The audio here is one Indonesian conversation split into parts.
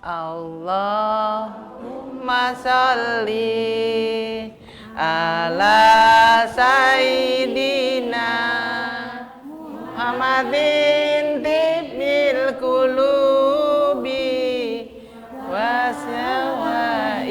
Allahumma sholli ala sayyidina Muhammadin tibbil qulubi wasawaiha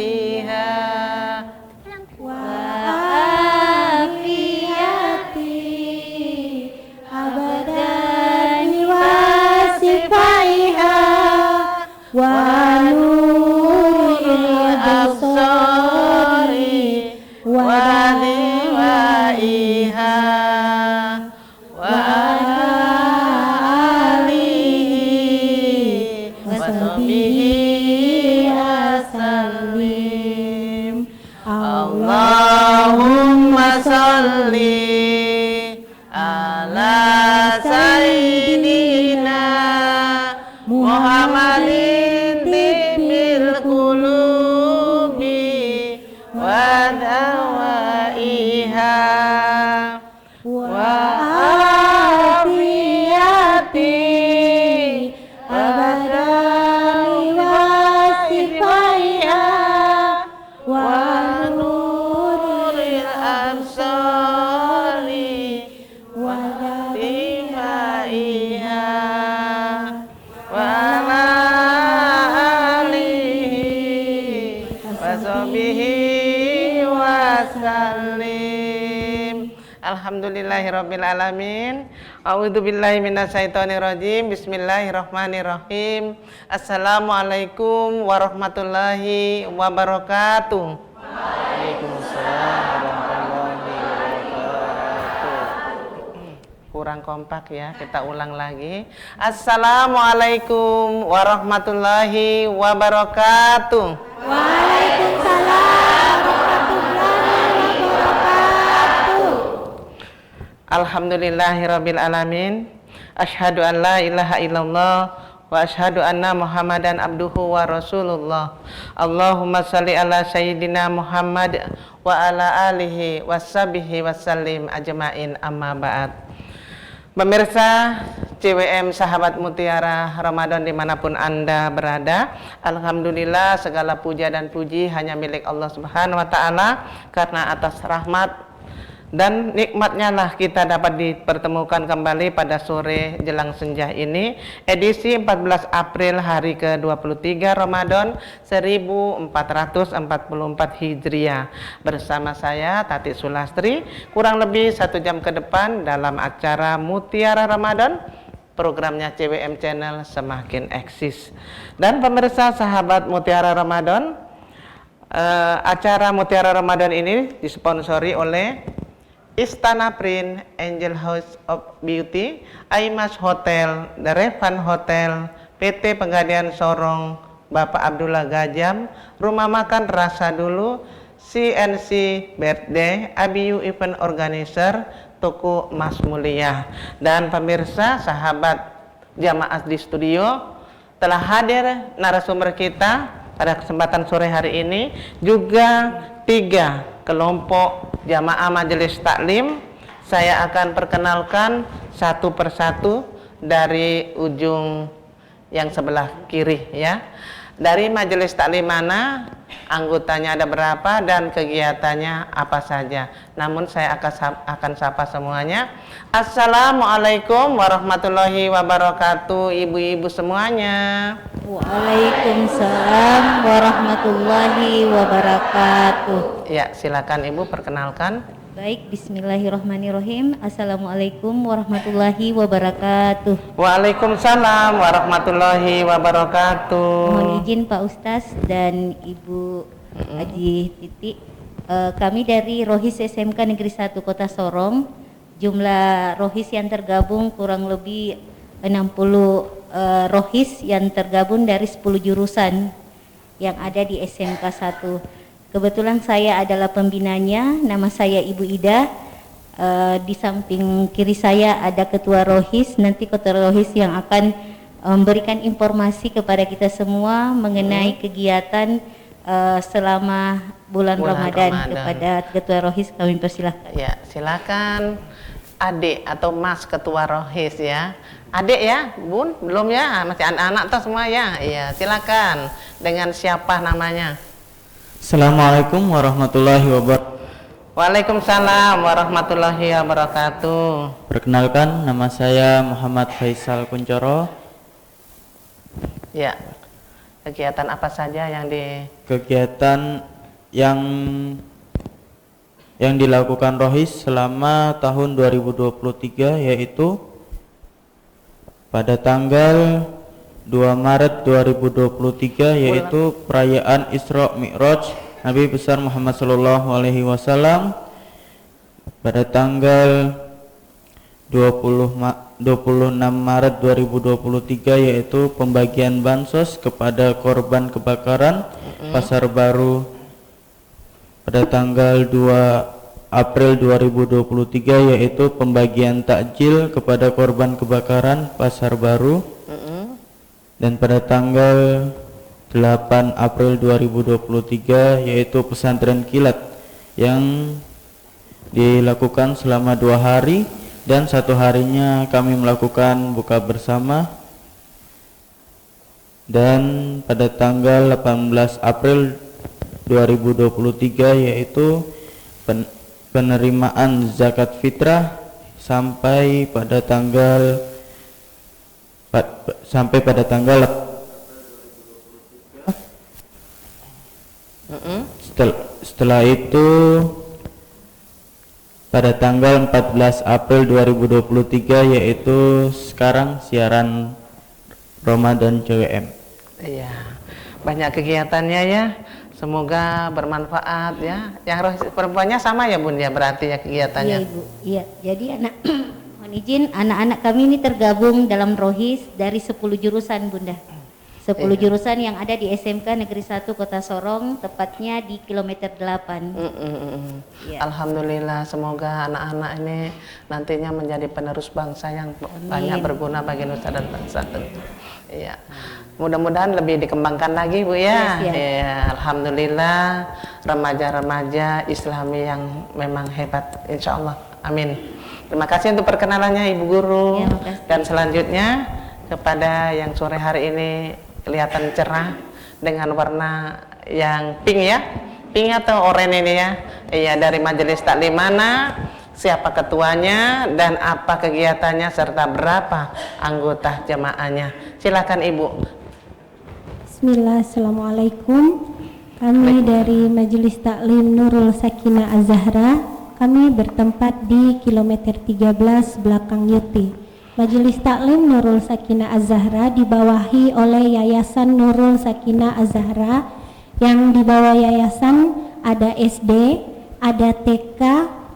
wa nuril absari wa liwaiha wa alihi wa sahbihi wasallim. Allahumma sholli ala sayyidina Muhammadin wadawaiha wa afiyati abadani wasifaiha wa nuril absari wa limaiha wa alihi wa sahbihi wasallim. Alhamdulillahirabbil alamin. A'udzubillahi minasyaitonirrajim. Bismillahirrahmanirrahim. Assalamualaikum warahmatullahi wabarakatuh. Waalaikumsalam warahmatullahi wabarakatuh. Kurang kompak ya, kita ulang lagi. Assalamualaikum warahmatullahi wabarakatuh. Waalaikumsalam. Alhamdulillahirabbil alamin. Asyhadu an la ilaha illallah wa asyhadu anna Muhammadan abduhu wa rasulullah. Allahumma shalli ala sayyidina Muhammad wa ala alihi washabihi wasallim ajmain, amma ba'd. Pemirsa CWM Sahabat Mutiara Ramadan dimanapun Anda berada, alhamdulillah segala puja dan puji hanya milik Allah Subhanahu wa Ta'ala, karena atas rahmat dan nikmatnya lah kita dapat dipertemukan kembali pada sore jelang senja ini, edisi 14 April hari ke-23 Ramadan 1444 Hijriah. Bersama saya Tati Sulastri, kurang lebih 1 jam ke depan dalam acara Mutiara Ramadan, programnya CWM Channel semakin eksis. Dan pemirsa sahabat Mutiara Ramadan, acara Mutiara Ramadan ini disponsori oleh Istana Print, Angel House of Beauty, Aimas Hotel, The Revan Hotel, PT Pegadaian Sorong, Bapak Abdullah Gajam, Rumah Makan Rasa Dulu, CNC Birthday, ABU Event Organizer, Toko Mas Mulia. Dan pemirsa sahabat jamaah di studio, telah hadir narasumber kita pada kesempatan sore hari ini juga 3 kelompok jamaah majelis taklim. Saya akan perkenalkan satu persatu dari ujung yang sebelah kiri ya. Dari majelis taklim mana, anggotanya ada berapa, dan kegiatannya apa saja. Namun saya akan sapa semuanya. Assalamualaikum warahmatullahi wabarakatuh, ibu-ibu semuanya. Waalaikumsalam warahmatullahi wabarakatuh. Ya, silakan ibu perkenalkan. Baik, bismillahirrahmanirrahim. Assalamualaikum warahmatullahi wabarakatuh. Waalaikumsalam warahmatullahi wabarakatuh. Mohon izin Pak Ustaz dan Ibu Haji Titi. Kami dari Rohis SMK Negeri 1 Kota Sorong. Jumlah Rohis yang tergabung kurang lebih 60 Rohis yang tergabung dari 10 jurusan yang ada di SMK 1. Kebetulan saya adalah pembinanya, nama saya Ibu Ida. Di samping kiri saya ada Ketua Rohis, nanti Ketua Rohis yang akan memberikan informasi kepada kita semua mengenai kegiatan selama bulan Ramadan. Kepada Ketua Rohis kami persilahkan. Ya, silakan adik atau Mas Ketua Rohis ya. Adik ya, Bun? Belum ya? Masih anak-anak tuh semua ya? Iya, silakan. Dengan siapa namanya? Assalamualaikum warahmatullahi wabarakatuh. Waalaikumsalam warahmatullahi wabarakatuh. Perkenalkan, nama saya Muhammad Faisal Kuncoro. Ya, kegiatan apa saja yang Kegiatan yang dilakukan Rohis selama tahun 2023 yaitu pada tanggal 2 Maret 2023 yaitu perayaan Isra Mi'raj Nabi besar Muhammad sallallahu alaihi wasallam. Pada tanggal 26 Maret 2023 yaitu pembagian bansos kepada korban kebakaran Pasar Baru. Pada tanggal 2 April 2023 yaitu pembagian takjil kepada korban kebakaran Pasar Baru. Dan pada tanggal 8 April 2023 yaitu pesantren kilat yang dilakukan selama 2 hari dan 1 harinya kami melakukan buka bersama. Dan pada tanggal 18 April 2023 yaitu penerimaan zakat fitrah sampai pada tanggal setelah itu pada tanggal 14 April 2023 yaitu sekarang siaran Ramadan CWM. Iya, banyak kegiatannya ya. Semoga bermanfaat ya. Yang Rohis perempuannya sama ya Bun ya, berarti ya kegiatannya. Iya Ibu, iya. Jadi mohon izin, anak-anak kami ini tergabung dalam Rohis dari 10 jurusan Bunda. 10 jurusan yang ada di SMK Negeri 1 Kota Sorong, tepatnya di kilometer 8. Ya. Alhamdulillah, semoga anak-anak ini nantinya menjadi penerus bangsa yang banyak berguna bagi nusa dan bangsa tentu. Iya. Mudah-mudahan lebih dikembangkan lagi Bu ya. Ya, alhamdulillah remaja-remaja Islami yang memang hebat insya Allah. Amin. Terima kasih untuk perkenalannya Ibu Guru. Ya, dan selanjutnya kepada yang sore hari ini kelihatan cerah dengan warna yang pink ya. Pink atau oranye ini ya. Iya, dari Majelis Taklim mana, siapa ketuanya dan apa kegiatannya serta berapa anggota jemaahnya. Silakan Ibu. Bismillah, Assalamualaikum. Kami dari Majelis Taklim Nurul Sakinah Az-Zahra. Kami bertempat di kilometer 13 belakang Yuti. Majelis Taklim Nurul Sakinah Az-Zahra dibawahi oleh Yayasan Nurul Sakinah Az-Zahra. Yang di bawah yayasan ada SD, ada TK,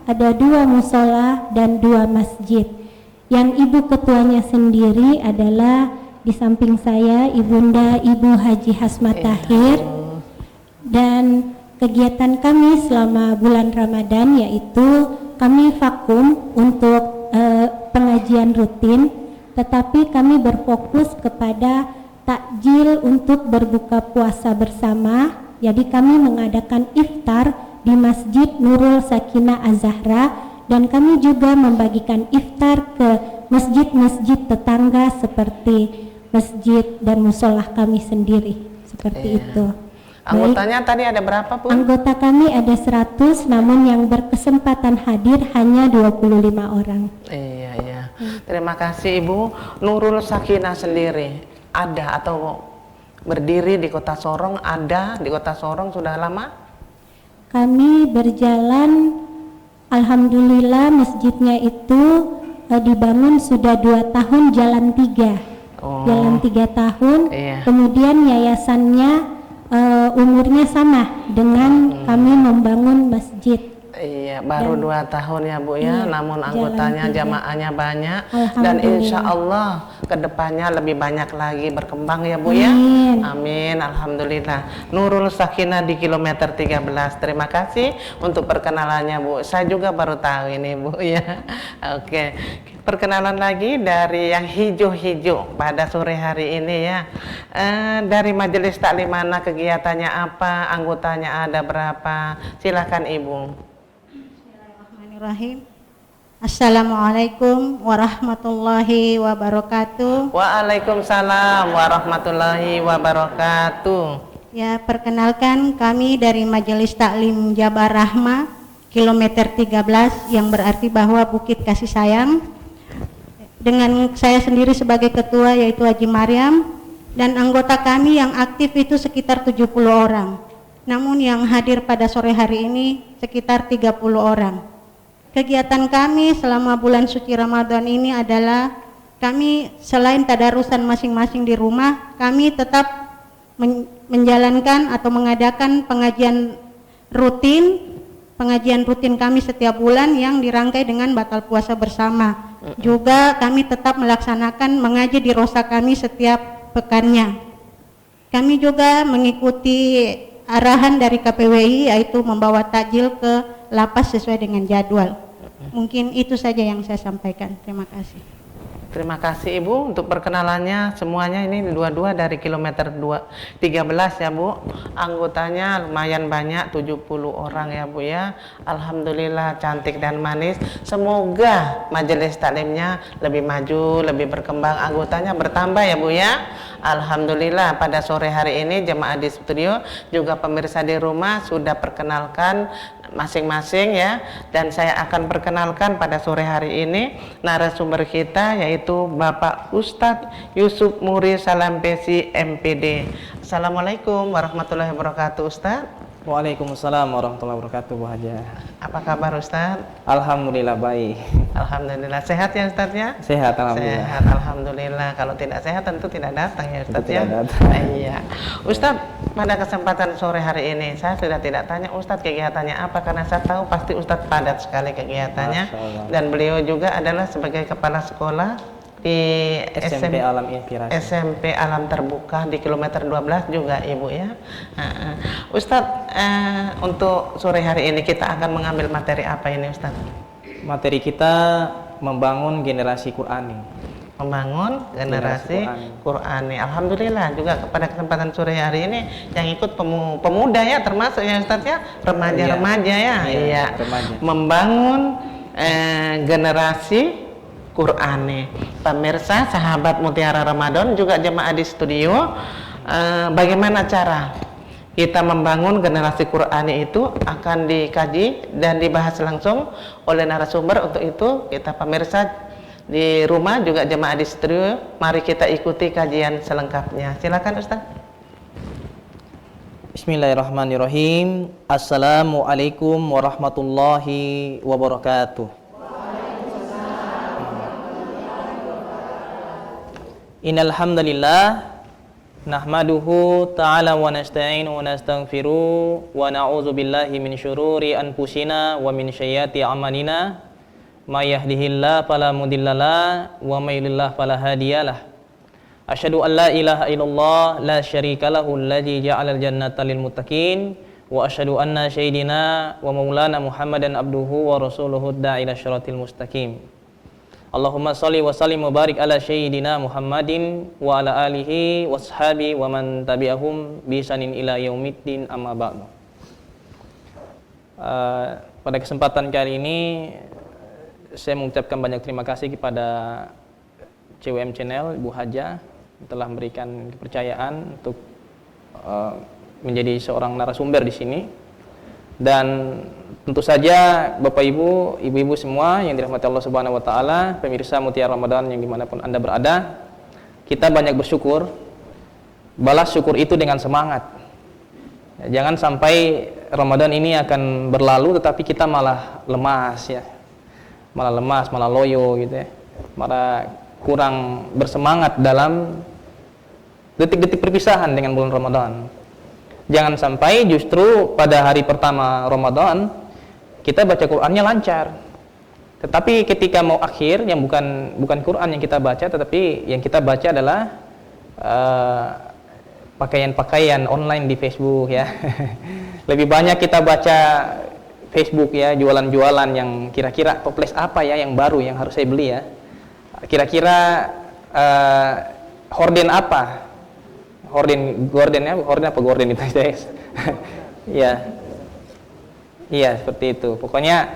ada 2 musola dan 2 masjid. Yang ibu ketuanya sendiri adalah di samping saya Ibunda Ibu Haji Hasmat Tahir. Dan kegiatan kami selama bulan Ramadan yaitu kami vakum untuk pengajian rutin, tetapi kami berfokus kepada takjil untuk berbuka puasa bersama. Jadi kami mengadakan iftar di Masjid Nurul Sakinah Az-Zahra dan kami juga membagikan iftar ke masjid-masjid tetangga seperti masjid dan musolah kami sendiri seperti itu. Anggotanya tadi ada berapa Bu? Anggota kami ada 100, namun yang berkesempatan hadir hanya 25 orang. Iya, iya. Terima kasih Ibu. Nurul Sakinah sendiri ada atau berdiri di Kota Sorong? Ada di Kota Sorong sudah lama? Kami berjalan, alhamdulillah masjidnya itu dibangun sudah 2 tahun, jalan 3. Jalan 3 tahun. Iya. Kemudian yayasannya umurnya sama dengan kami membangun masjid. Iya, baru 2 tahun ya Bu ya, Iya, namun anggotanya, jalan 3. jamaahnya banyak dan Alhamdulillah. insya Allah kedepannya lebih banyak lagi berkembang ya Bu ya. Amin. Amin, alhamdulillah. Nurul Sakinah di kilometer 13. Terima kasih untuk perkenalannya Bu. Saya juga baru tahu ini Bu ya. Oke. Perkenalan lagi dari yang hijau-hijau pada sore hari ini ya. Dari Majelis Taklim mana, kegiatannya apa, anggotanya ada berapa? Silakan Ibu. Bismillahirrahmanirrahim. Assalamualaikum warahmatullahi wabarakatuh. Waalaikumsalam warahmatullahi wabarakatuh. Ya, perkenalkan kami dari Majelis Taklim Jabar Rahmah kilometer 13 yang berarti bahwa Bukit Kasih Sayang. Dengan saya sendiri sebagai ketua yaitu Haji Maryam, dan anggota kami yang aktif itu sekitar 70 orang. Namun yang hadir pada sore hari ini sekitar 30 orang. Kegiatan kami selama bulan suci Ramadan ini adalah kami selain tadarusan masing-masing di rumah, kami tetap menjalankan atau mengadakan pengajian rutin kami setiap bulan yang dirangkai dengan batal puasa bersama. Juga kami tetap melaksanakan mengaji di rosa kami setiap pekannya. Kami juga mengikuti arahan dari KPWI yaitu membawa takjil ke lapas sesuai dengan jadwal. Mungkin itu saja yang saya sampaikan. Terima kasih. Terima kasih Ibu untuk perkenalannya. Semuanya ini dua-dua dari kilometer 13 ya Bu. Anggotanya lumayan banyak, 70 orang ya Bu ya. Alhamdulillah cantik dan manis. Semoga majelis taklimnya lebih maju, lebih berkembang, anggotanya bertambah ya Bu ya. Alhamdulillah pada sore hari ini jemaah di studio juga pemirsa di rumah sudah perkenalkan masing-masing ya, dan saya akan perkenalkan pada sore hari ini narasumber kita yaitu Bapak Ustadz Yusuf Muri Salampesi MPD. Assalamualaikum warahmatullahi wabarakatuh Ustadz. Waalaikumsalam warahmatullahi wabarakatuh, Bu Haja. Apa kabar Ustadz? Alhamdulillah baik. Alhamdulillah sehat ya Ustadz ya? Sehat alhamdulillah. Sehat alhamdulillah. Kalau tidak sehat tentu tidak datang ya Ustadz ya. Tidak datang. Iya. Ustadz, pada kesempatan sore hari ini saya sudah tidak tanya Ustadz kegiatannya apa, karena saya tahu pasti Ustadz padat sekali kegiatannya. Dan beliau juga adalah sebagai kepala sekolah di SMP Alam Inspirasi. SMP Alam Terbuka di kilometer 12 juga Ibu ya. Ustadz, untuk sore hari ini kita akan mengambil materi apa ini Ustadz? Materi kita membangun generasi Qurani. Membangun generasi Qurani. Alhamdulillah juga pada kesempatan sore hari ini yang ikut pemuda ya, termasuk ya Ustadz ya, remaja-remaja ya. Iya. Remaja. Membangun generasi Qurani. Pemirsa sahabat Mutiara Ramadan juga jemaah di studio, bagaimana cara kita membangun generasi Qurani itu akan dikaji dan dibahas langsung oleh narasumber. Untuk itu kita pemirsa di rumah juga jemaah di studio, mari kita ikuti kajian selengkapnya. Silakan Ustaz. Bismillahirrahmanirrahim. Assalamualaikum warahmatullahi wabarakatuh. Innal hamdalillah nahmaduhu ta'ala wa nasta'inu wa nastaghfiruh wa na'udzu billahi min syururi anfusina wa min sayyiati a'malina may yahdihillahu fala mudhillalah wa may yudlil fala hadiyalah. Asyhadu an la ilaha illallah la syarika lahu alladzi ja'alal jannata lil muttaqin wa asyhadu anna sayyidina wa maulana Muhammadan abduhu wa rasuluhu da'ila syiratil mustaqim. Allahumma salli wa sallim wa barik ala sayyidina Muhammadin wa ala alihi wa ashabi wa man tabi'ahum bi ihsanin ila yaumiddin, amma ba'du. Pada kesempatan kali ini saya mengucapkan banyak terima kasih kepada CWM Channel, Ibu Haja, telah memberikan kepercayaan untuk menjadi seorang narasumber di sini. Dan tentu saja Bapak Ibu, Ibu-ibu semua yang dirahmati Allah Subhanahu wa taala, pemirsa Mutiara Ramadan yang dimanapun Anda berada, kita banyak bersyukur. Balas syukur itu dengan semangat. Jangan sampai Ramadan ini akan berlalu tetapi kita malah lemas ya. Malah lemas, malah loyo gitu ya. Malah kurang bersemangat dalam detik-detik perpisahan dengan bulan Ramadan. Jangan sampai justru pada hari pertama Ramadan kita baca Qur'annya lancar, tetapi ketika mau akhir yang bukan Qur'an yang kita baca, tetapi yang kita baca adalah pakaian-pakaian online di Facebook ya. Lebih banyak kita baca Facebook ya, jualan-jualan yang kira-kira toples apa ya yang baru yang harus saya beli ya. Kira-kira horden apa? Horden itu guys. Ya. Iya, seperti itu. Pokoknya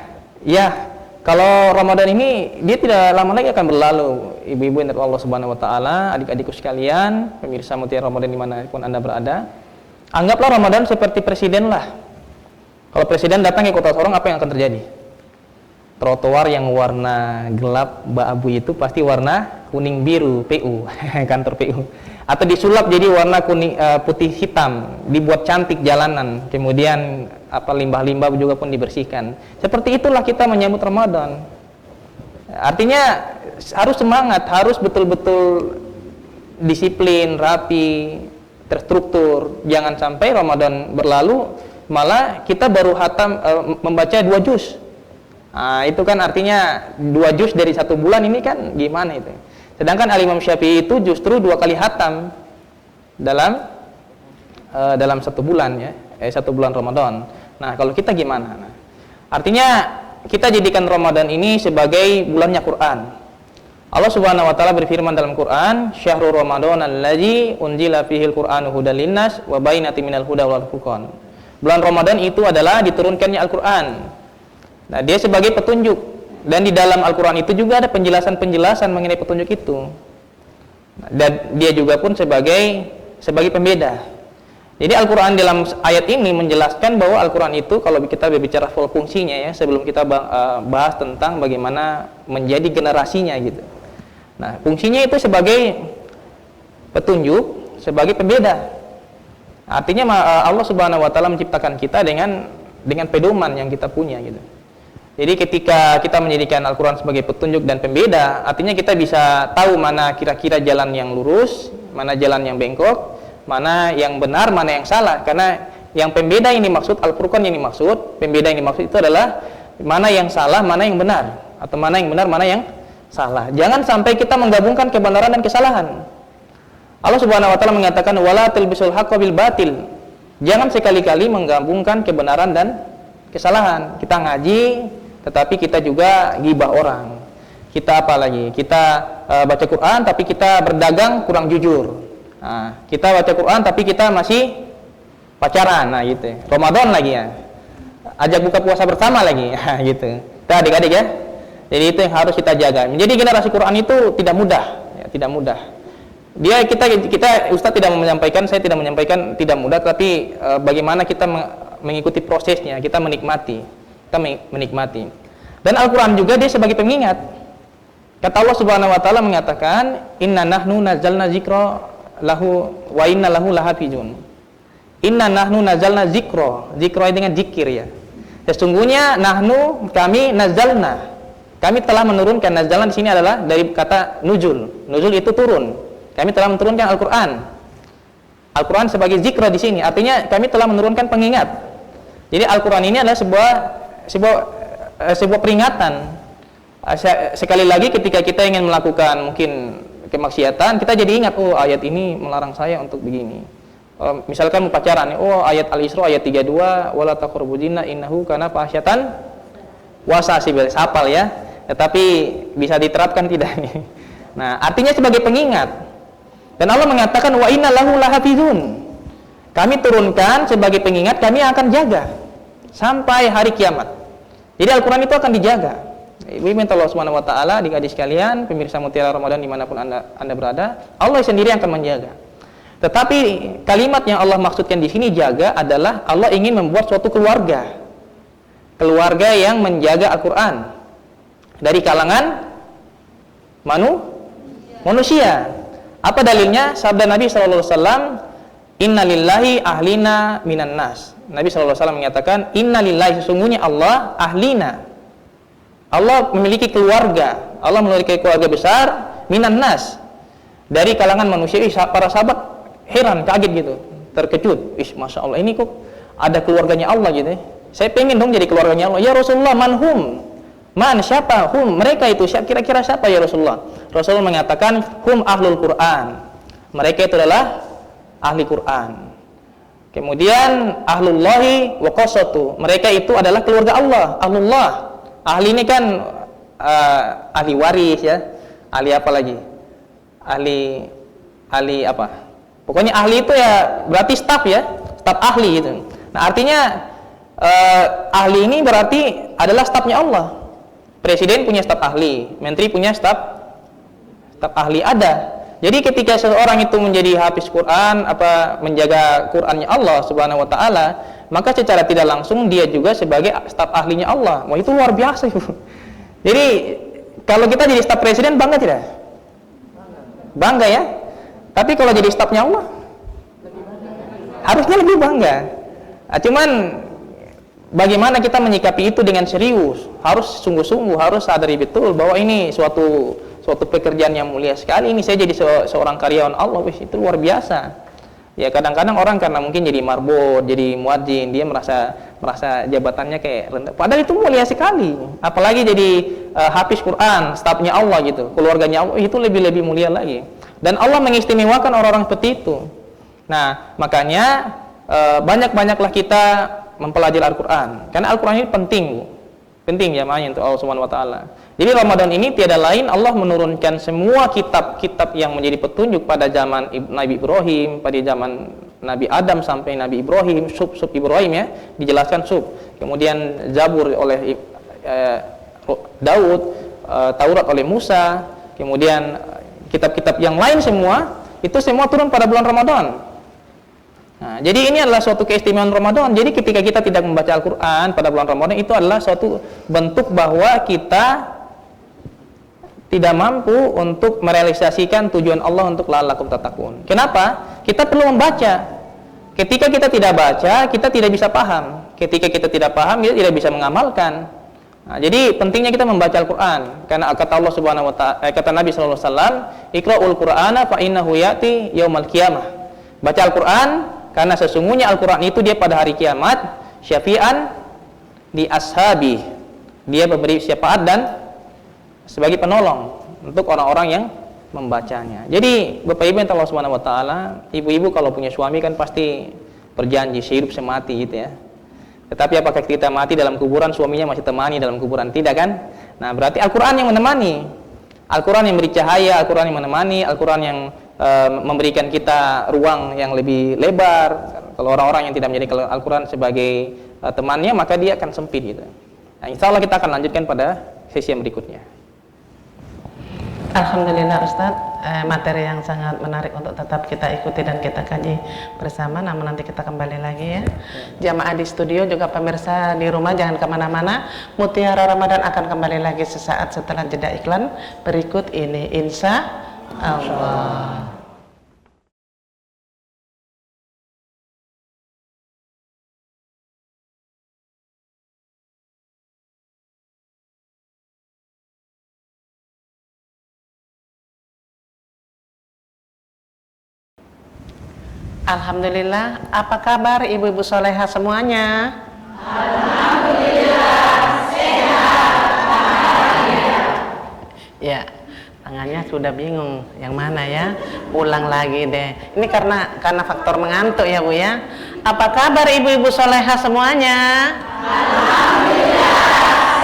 ya Kalau Ramadan ini dia tidak lama lagi akan berlalu. Ibu-ibu yang dari Allah Subhanahu wa taala, adik-adikku sekalian, pemirsa Mutiara Ramadan dimanapun Anda berada, anggaplah Ramadan seperti presiden lah. Kalau presiden datang ke Kota Sorong, apa yang akan terjadi? Trotoar yang warna gelap abu itu pasti warna kuning biru PU, kantor PU. Atau disulap jadi warna kuning putih hitam, dibuat cantik jalanan. Kemudian limbah-limbah juga pun dibersihkan. Seperti itulah kita menyambut Ramadan. Artinya harus semangat, harus betul-betul disiplin, rapi, terstruktur. Jangan sampai Ramadan berlalu malah kita baru hatam membaca 2 juz. Nah, itu kan artinya 2 juz dari 1 bulan, ini kan gimana itu? Sedangkan Al-Imam Syafi'i itu justru 2 kali hatam dalam 1 bulan ya, 1 bulan Ramadan. Nah, kalau kita gimana? Nah, artinya kita jadikan Ramadan ini sebagai bulannya Quran. Allah Subhanahu wa taala berfirman dalam Quran, "Syahrul Ramadan allazi unzila fihil Qur'anu hudal linnas wa bainatin minal huda wal furqan." Bulan Ramadan itu adalah diturunkannya Al-Qur'an. Nah, dia sebagai petunjuk, dan di dalam Al-Qur'an itu juga ada penjelasan-penjelasan mengenai petunjuk itu. Dan dia juga pun sebagai pembeda. Jadi Al-Quran dalam ayat ini menjelaskan bahwa Al-Quran itu, kalau kita berbicara full fungsinya ya, sebelum kita bahas tentang bagaimana menjadi generasinya gitu. Nah, fungsinya itu sebagai petunjuk, sebagai pembeda. Artinya Allah Subhanahu wa taala menciptakan kita dengan pedoman yang kita punya gitu. Jadi ketika kita menjadikan Al-Quran sebagai petunjuk dan pembeda, artinya kita bisa tahu mana kira-kira jalan yang lurus, mana jalan yang bengkok, mana yang benar, mana yang salah. Karena yang pembeda ini maksud, Al-Furqan ini maksud, pembeda ini maksud itu adalah mana yang salah, mana yang benar, atau mana yang benar, mana yang salah. Jangan sampai kita menggabungkan kebenaran dan kesalahan. Allah Subhanahu wa taala mengatakan wala talbisul haqqo bil batil. Jangan sekali-kali menggabungkan kebenaran dan kesalahan. Kita ngaji tetapi kita juga gibah orang. Kita apa lagi? Kita baca Quran tapi kita berdagang kurang jujur. Nah, kita baca Quran tapi kita masih pacaran, nah gitu. Ramadan lagi ya. Ajak buka puasa bersama lagi, gitu. Kita adik-adik ya. Jadi itu yang harus kita jaga. Menjadi generasi Quran itu tidak mudah, ya, tidak mudah. Kita Ustaz tidak menyampaikan, saya tidak menyampaikan tidak mudah, tapi bagaimana kita mengikuti prosesnya, kita menikmati. Dan Al-Quran juga dia sebagai pengingat. Kata Allah Subhanahu wa taala mengatakan, "Inna nahnu nazzalna dzikra lahu wa inna lahu lahafizun." Inna nahnu nazzalna dzikra. Dzikra dengan zikir ya. Sesungguhnya nahnu, kami nazzalna. Kami telah menurunkan. Nazzalna di sini adalah dari kata nuzul. Nuzul itu turun. Kami telah menurunkan Al-Quran. Al-Quran sebagai zikra di sini. Artinya kami telah menurunkan pengingat. Jadi Al-Quran ini adalah sebuah peringatan. Sekali lagi ketika kita ingin melakukan mungkin kemaksiatan, kita jadi ingat, oh ayat ini melarang saya untuk begini. Misalkan mau pacaran, oh ayat Al-Isra ayat 32, wala taqrabu zina innahu kana fahsyatan wasasibil, hafal ya. Tetapi bisa diterapkan tidak nih. Nah, artinya sebagai pengingat. Dan Allah mengatakan wa inna lahu lahafizun. Kami turunkan sebagai pengingat, kami akan jaga sampai hari kiamat. Jadi Al-Quran itu akan dijaga. Ibu minta Allah Subhanahu wa taala, adik-adik sekalian, pemirsa Mutiara Ramadan dimanapun anda berada, Allah sendiri yang akan menjaga. Tetapi kalimat yang Allah maksudkan di sini jaga adalah Allah ingin membuat suatu keluarga yang menjaga Al-Quran dari kalangan manusia. Apa dalilnya? Sabda Nabi SAW, Inna lillahi ahlina minan nas. Nabi SAW menyatakan, Inna lillahi, sesungguhnya Allah ahlina. Allah memiliki keluarga. Allah memiliki keluarga besar minan nas, dari kalangan manusia. Para sahabat heran, kaget gitu, terkejut. Masya Allah, ini kok ada keluarganya Allah gitu. Saya pengen dong jadi keluarganya Allah. Ya Rasulullah, manhum? Man, siapa? Hum, mereka itu kira-kira siapa ya Rasulullah? Rasulullah mengatakan, hum ahlul Quran. Mereka itu adalah ahli Quran. Kemudian ahlullahi wa qasatu. Mereka itu adalah keluarga Allah, ahlullah. Ahli ini kan ahli waris ya. Ahli apa lagi? Ahli apa? Pokoknya ahli itu ya berarti staf ya, staf ahli gitu. Nah, artinya ahli ini berarti adalah stafnya Allah. presiden punya staf ahli, menteri punya staf ahli ada. Jadi ketika seseorang itu menjadi hafiz Quran, menjaga Qurannya Allah Subhanahu wa taala, maka secara tidak langsung dia juga sebagai staf ahlinya Allah. Wah, itu luar biasa itu. Jadi kalau kita jadi staf presiden bangga tidak? Bangga ya. Tapi kalau jadi stafnya Allah harusnya lebih bangga. Nah, cuman bagaimana kita menyikapi itu dengan serius? Harus sungguh-sungguh, harus sadari betul bahwa ini suatu pekerjaan yang mulia sekali. Ini saya jadi seorang karyawan Allah, itu luar biasa. Ya kadang-kadang orang karena mungkin jadi marbot, jadi muadzin, dia merasa jabatannya kayak rendah. Padahal itu mulia sekali. Apalagi jadi hafiz Quran, stafnya Allah gitu, keluarganya Allah, itu lebih mulia lagi. Dan Allah mengistimewakan orang-orang seperti itu. Nah makanya banyak-banyaklah kita mempelajari Al-Quran, karena Al-Quran ini penting jamaahnya untuk Allah Subhanahu wa taala. Jadi Ramadan ini tiada lain Allah menurunkan semua kitab-kitab yang menjadi petunjuk pada zaman Nabi Ibrahim, pada zaman Nabi Adam sampai Nabi Ibrahim, sub Ibrahim ya, dijelaskan sub. Kemudian Zabur oleh Daud, Taurat oleh Musa, kemudian kitab-kitab yang lain semua, itu semua turun pada bulan Ramadan. Nah, jadi ini adalah suatu keistimewaan Ramadan. Jadi ketika kita tidak membaca Al-Quran pada bulan Ramadan, itu adalah suatu bentuk bahwa kita tidak mampu untuk merealisasikan tujuan Allah untuk la'allakum tattaqun. Kenapa? Kita perlu membaca. Ketika kita tidak baca, kita tidak bisa paham. Ketika kita tidak paham, kita tidak bisa mengamalkan. Nah, jadi pentingnya kita membaca Al-Quran. Karena kata Allah Subhanahu wa taala, kata Nabi sallallahu alaihi wasallam, "Iqra'ul Qur'ana fa innahu ya'ti yaumal qiyamah." Baca Al-Quran karena sesungguhnya Al-Quran itu dia pada hari kiamat syafi'an di ashabi, dia memberi syafaat dan sebagai penolong untuk orang-orang yang membacanya. Jadi Bapak Ibu yang Allah Subhanahu wa taala, ibu-ibu kalau punya suami kan pasti berjanji sehidup semati gitu ya. Tetapi apakah kita mati dalam kuburan, suaminya masih temani dalam kuburan? Tidak kan? Nah berarti Al-Quran yang menemani, Al-Quran yang beri cahaya, Al-Quran yang menemani, Al-Quran yang memberikan kita ruang yang lebih lebar. Kalau orang-orang yang tidak menjadi Al-Quran sebagai temannya, maka dia akan sempit gitu. Nah, insya Allah kita akan lanjutkan pada sesi yang berikutnya. Alhamdulillah Ustadz, materi yang sangat menarik untuk tetap kita ikuti dan kita kaji bersama. Namun nanti kita kembali lagi ya. Jamaah di studio juga pemirsa di rumah jangan kemana-mana. Mutiara Ramadan akan kembali lagi sesaat setelah jeda iklan berikut ini, insya Allah. Alhamdulillah, apa kabar ibu-ibu soleha semuanya? Alhamdulillah, sehat, bahagia. Ya, tangannya sudah bingung, yang mana ya? Ulang lagi deh. Ini karena faktor mengantuk ya Bu ya. Apa kabar ibu-ibu soleha semuanya? Alhamdulillah,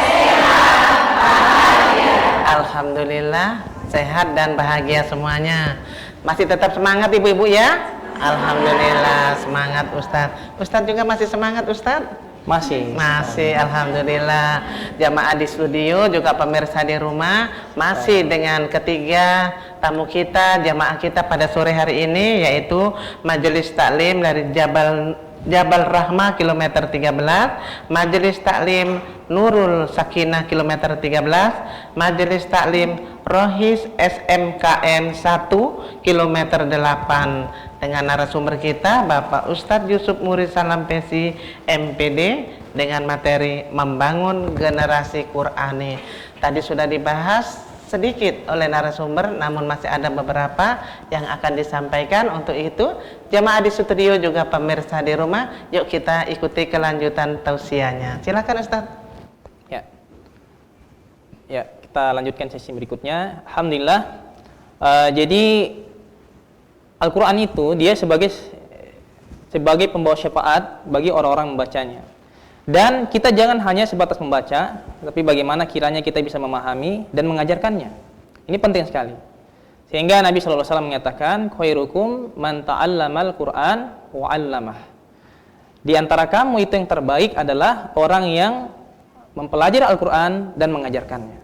sehat, bahagia. Alhamdulillah, sehat dan bahagia semuanya. Masih tetap semangat ibu-ibu ya? Alhamdulillah, semangat Ustadz. Ustadz juga masih semangat Ustadz? Masih, alhamdulillah. Jamaah di studio juga pemirsa di rumah masih dengan ketiga tamu kita, jamaah kita pada sore hari ini, yaitu Majelis Taklim dari Jabal Rahmah kilometer 13, Majelis Taklim Nurul Sakinah kilometer 13, Majelis Taklim Rohis SMKN 1 kilometer 8, dengan narasumber kita Bapak Ustadz Yusuf Murid Salampesi MPD dengan materi membangun generasi Qur'ani. Tadi sudah dibahas sedikit oleh narasumber, namun masih ada beberapa yang akan disampaikan. Untuk itu jamaah di studio juga pemirsa di rumah, yuk kita ikuti kelanjutan tausiahnya. Silakan Ustadz. Ya, kita lanjutkan sesi berikutnya. Alhamdulillah. Jadi Al-Quran itu dia sebagai pembawa syafaat bagi orang-orang membacanya. Dan kita jangan hanya sebatas membaca, tapi bagaimana kiranya kita bisa memahami dan mengajarkannya. Ini penting sekali. Sehingga Nabi SAW mengatakan, khairukum man ta'allamal Qur'an wa 'allamah. Di antara kamu itu yang terbaik adalah orang yang mempelajari Al-Quran dan mengajarkannya.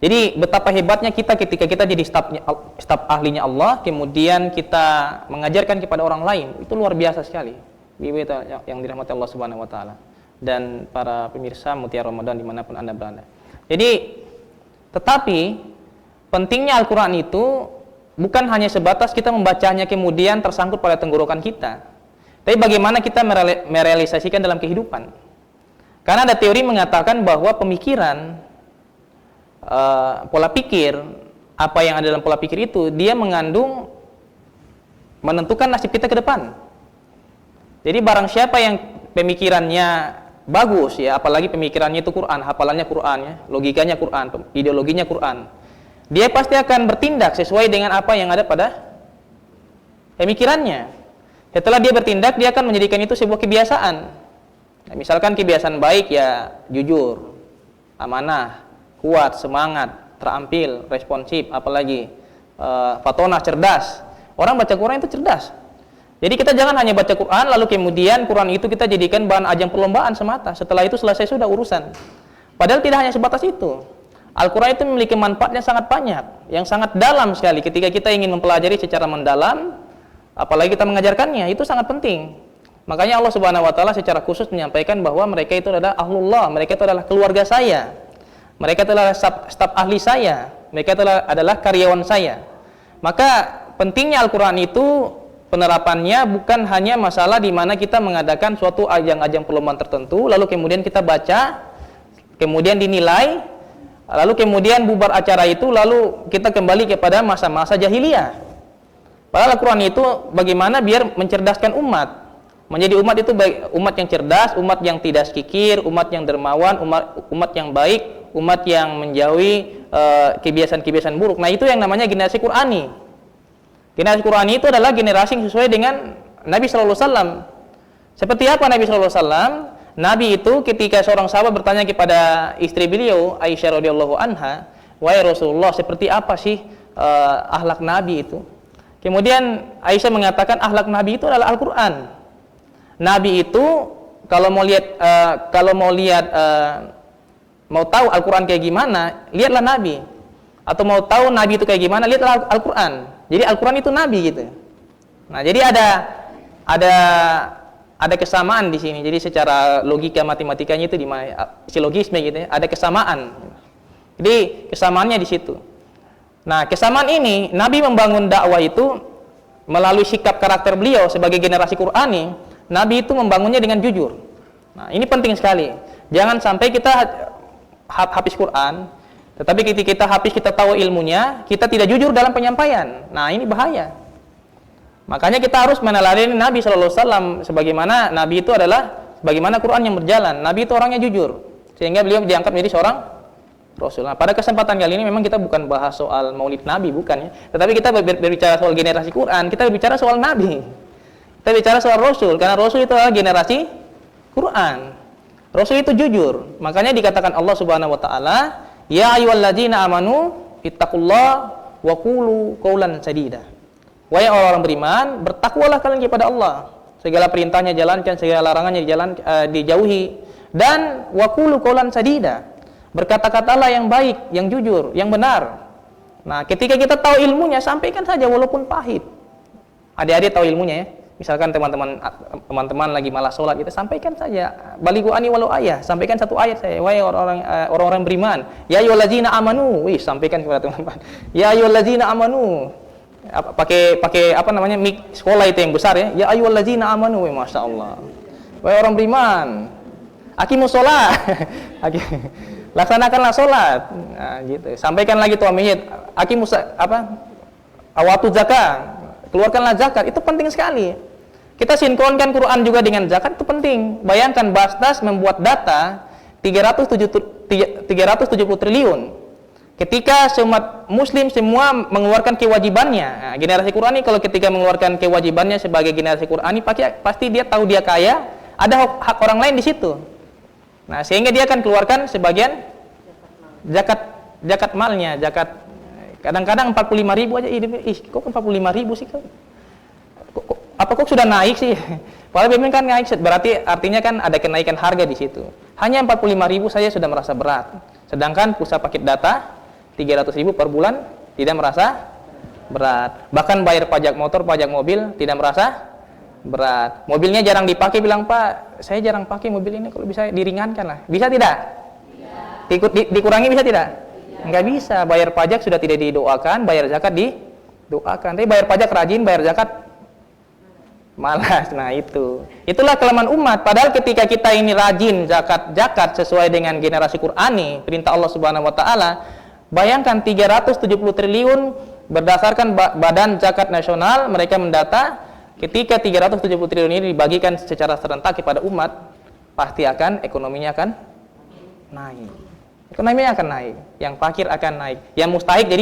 Jadi betapa hebatnya kita ketika kita jadi staf ahlinya Allah, kemudian kita mengajarkan kepada orang lain, itu luar biasa sekali. Ibu yang dirahmati Allah Subhanahu Wa Taala dan para pemirsa Mutiara Ramadan dimanapun Anda berada. Jadi, tetapi pentingnya Al-Quran itu bukan hanya sebatas kita membacanya kemudian tersangkut pada tenggorokan kita, tapi bagaimana kita merealisasikan dalam kehidupan. Karena ada teori mengatakan bahwa pemikiran, pola pikir, apa yang ada dalam pola pikir itu, dia menentukan nasib kita ke depan. Jadi barang siapa yang pemikirannya bagus ya, apalagi pemikirannya itu Quran, hafalannya Quran ya, logikanya Quran, ideologinya Quran, dia pasti akan bertindak sesuai dengan apa yang ada pada pemikirannya. Setelah dia bertindak, dia akan menjadikan itu sebuah kebiasaan. Nah, misalkan kebiasaan baik ya jujur, amanah, kuat, semangat, terampil, responsif, apalagi fatonah, cerdas. Orang baca Quran itu cerdas. Jadi kita jangan hanya baca Quran lalu kemudian Quran itu kita jadikan bahan ajang perlombaan semata. Setelah itu selesai sudah urusan. Padahal tidak hanya sebatas itu. Al-Quran itu memiliki manfaat yang sangat banyak, yang sangat dalam sekali. Ketika kita ingin mempelajari secara mendalam, apalagi kita mengajarkannya, itu sangat penting. Makanya Allah Subhanahu Wa Taala secara khusus menyampaikan bahwa mereka itu adalah ahlullah, mereka itu adalah keluarga saya, mereka itu adalah staf ahli saya, mereka itu adalah karyawan saya. Maka pentingnya Al-Quran itu penerapannya bukan hanya masalah di mana kita mengadakan suatu ajang-ajang perlombaan tertentu, lalu kemudian kita baca, kemudian dinilai, lalu kemudian bubar acara itu, lalu kita kembali kepada masa-masa jahiliyah. Padahal Al-Quran itu bagaimana biar mencerdaskan umat, menjadi umat itu umat yang cerdas, umat yang tidak kikir, umat yang dermawan, umat yang baik, umat yang menjauhi kebiasaan-kebiasaan buruk. Nah, itu yang namanya generasi Qurani. Generasi Qurani itu adalah generasi yang sesuai dengan Nabi Sallallahu Alaihi Wasallam. Seperti apa Nabi Sallallahu Alaihi Wasallam? Nabi itu ketika seorang sahabat bertanya kepada istri beliau Aisyah radhiyallahu anha, "Wahai Rasulullah, seperti apa sih akhlak Nabi itu?" Kemudian Aisyah mengatakan akhlak Nabi itu adalah Al-Quran. Nabi itu kalau mau tahu Al-Quran kayak gimana, lihatlah Nabi. Atau mau tahu Nabi itu kayak gimana, lihatlah Al-Quran. Jadi Al-Quran itu Nabi gitu. Nah, jadi ada kesamaan di sini. Jadi secara logika matematikanya itu di silogisme gitu ya, ada kesamaan. Jadi kesamaannya di situ. Nah, kesamaan ini Nabi membangun dakwah itu melalui sikap karakter beliau sebagai generasi Qurani. Nabi itu membangunnya dengan jujur. Nah, ini penting sekali. Jangan sampai kita habis Quran, tetapi ketika kita habis, kita tahu ilmunya, kita tidak jujur dalam penyampaian. Nah, ini bahaya. Makanya kita harus meneladani Nabi Sallallahu Alaihi Wasallam, sebagaimana Nabi itu adalah bagaimana Quran yang berjalan. Nabi itu orangnya jujur, sehingga beliau diangkat menjadi seorang Rasul. Nah, pada kesempatan kali ini memang kita bukan bahas soal Maulid Nabi, bukan ya. Tetapi kita berbicara soal generasi Quran, kita berbicara soal Nabi. Kita bicara soal Rasul, karena Rasul itu adalah generasi Quran. Rasul itu jujur. Makanya dikatakan Allah Subhanahu Wa Taala, "Ya ayyuhalladzina amanu ittaqullaha wa qulu qaulan sadida." Wahai orang-orang beriman, bertakwalah kalian kepada Allah. Segala perintahnya jalankan, segala larangannya dijauhi, dan wa qulu qaulan sadida. Berkata-katalah yang baik, yang jujur, yang benar. Nah, ketika kita tahu ilmunya, sampaikan saja walaupun pahit. Adik-adik tahu ilmunya ya. Misalkan teman-teman lagi malas sholat, kita sampaikan saja. Balighu ani walau ayah, sampaikan satu ayat saya. Wahai orang-orang beriman, ya ayyuhallazina amanu. Wih, sampaikan kepada teman-teman. Ya ayyuhallazina amanu. Pakai apa namanya mik sekolah itu yang besar ya. Ya ayyuhallazina amanu. Wih, masya Allah. Wahai orang beriman, aqimus sholat. Laksanakanlah sholat. Nah, gitu. Sampaikan lagi tuh aminit. Aqimus awatu zakat. Keluarkanlah zakat, itu penting sekali. Kita sinkronkan Quran juga dengan zakat, itu penting. Bayangkan Basnas membuat data 370 triliun. Ketika semua muslim semua mengeluarkan kewajibannya. Nah, generasi Quran ini kalau ketika mengeluarkan kewajibannya sebagai generasi Quran ini pasti dia tahu dia kaya, ada hak orang lain di situ. Nah, sehingga dia akan keluarkan sebagian zakat malnya, zakat. Kadang-kadang 45.000 aja, kok 45.000 sih? Kok sudah naik sih? Padahal memang kan naik, berarti artinya kan ada kenaikan harga di situ. Hanya 45.000 saja sudah merasa berat. Sedangkan pulsa paket data 300.000 per bulan tidak merasa berat. Bahkan bayar pajak motor, pajak mobil tidak merasa berat. Mobilnya jarang dipakai, bilang, "Pak, saya jarang pakai mobil ini, kalau bisa diringankan lah." Bisa tidak? Dikurangi bisa tidak? Enggak bisa. Bayar pajak sudah tidak didoakan, bayar zakat didoakan. Tapi bayar pajak rajin, bayar zakat malas. Nah, itulah kelemahan umat. Padahal ketika kita ini rajin zakat sesuai dengan generasi Qur'ani, perintah Allah Subhanahu wa taala, bayangkan 370 triliun berdasarkan Badan Zakat Nasional, mereka mendata ketika 370 triliun ini dibagikan secara serentak kepada umat, pasti ekonominya akan naik. Ekonominya akan naik, yang fakir akan naik, yang mustahik jadi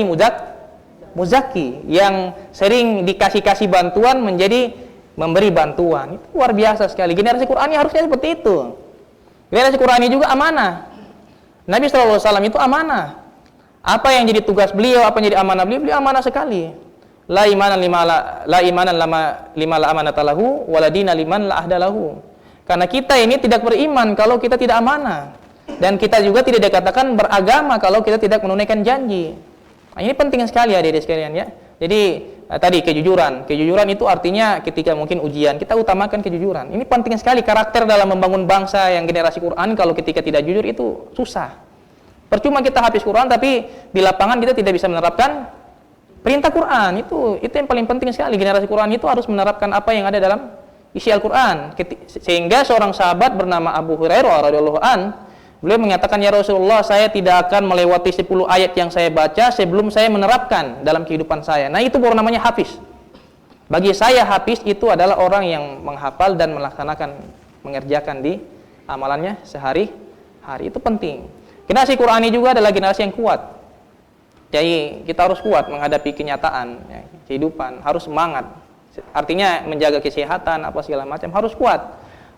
muzaki, yang sering dikasih bantuan menjadi memberi bantuan. Itu luar biasa sekali. Generasi Qur'ani harusnya seperti itu. Generasi Qur'ani juga amanah. Nabi SAW itu amanah. Apa yang jadi tugas beliau, apa yang jadi amanah beliau amanah sekali. La imanan lima la amanata lahu waladina liman la ahdalahu. Karena kita ini tidak beriman kalau kita tidak amanah, dan kita juga tidak dikatakan beragama kalau kita tidak menunaikan janji. Nah, ini penting sekali adik-adik sekalian ya. Jadi tadi kejujuran itu artinya ketika mungkin ujian kita utamakan kejujuran. Ini penting sekali, karakter dalam membangun bangsa yang generasi Quran. Kalau ketika tidak jujur itu susah. Percuma kita habis Quran tapi di lapangan kita tidak bisa menerapkan perintah Quran. Itu yang paling penting sekali. Generasi Quran itu harus menerapkan apa yang ada dalam isi Al-Quran. Sehingga seorang sahabat bernama Abu Hurairah radhiyallahu an, beliau mengatakan, "Ya Rasulullah, saya tidak akan melewati 10 ayat yang saya baca sebelum saya menerapkan dalam kehidupan saya." Nah, itu baru namanya hafiz. Bagi saya hafiz itu adalah orang yang menghafal dan melaksanakan, mengerjakan di amalannya sehari-hari. Itu penting. Generasi Qurani juga adalah generasi yang kuat. Jadi kita harus kuat menghadapi kenyataan ya, kehidupan, harus semangat. Artinya menjaga kesehatan apa segala macam harus kuat.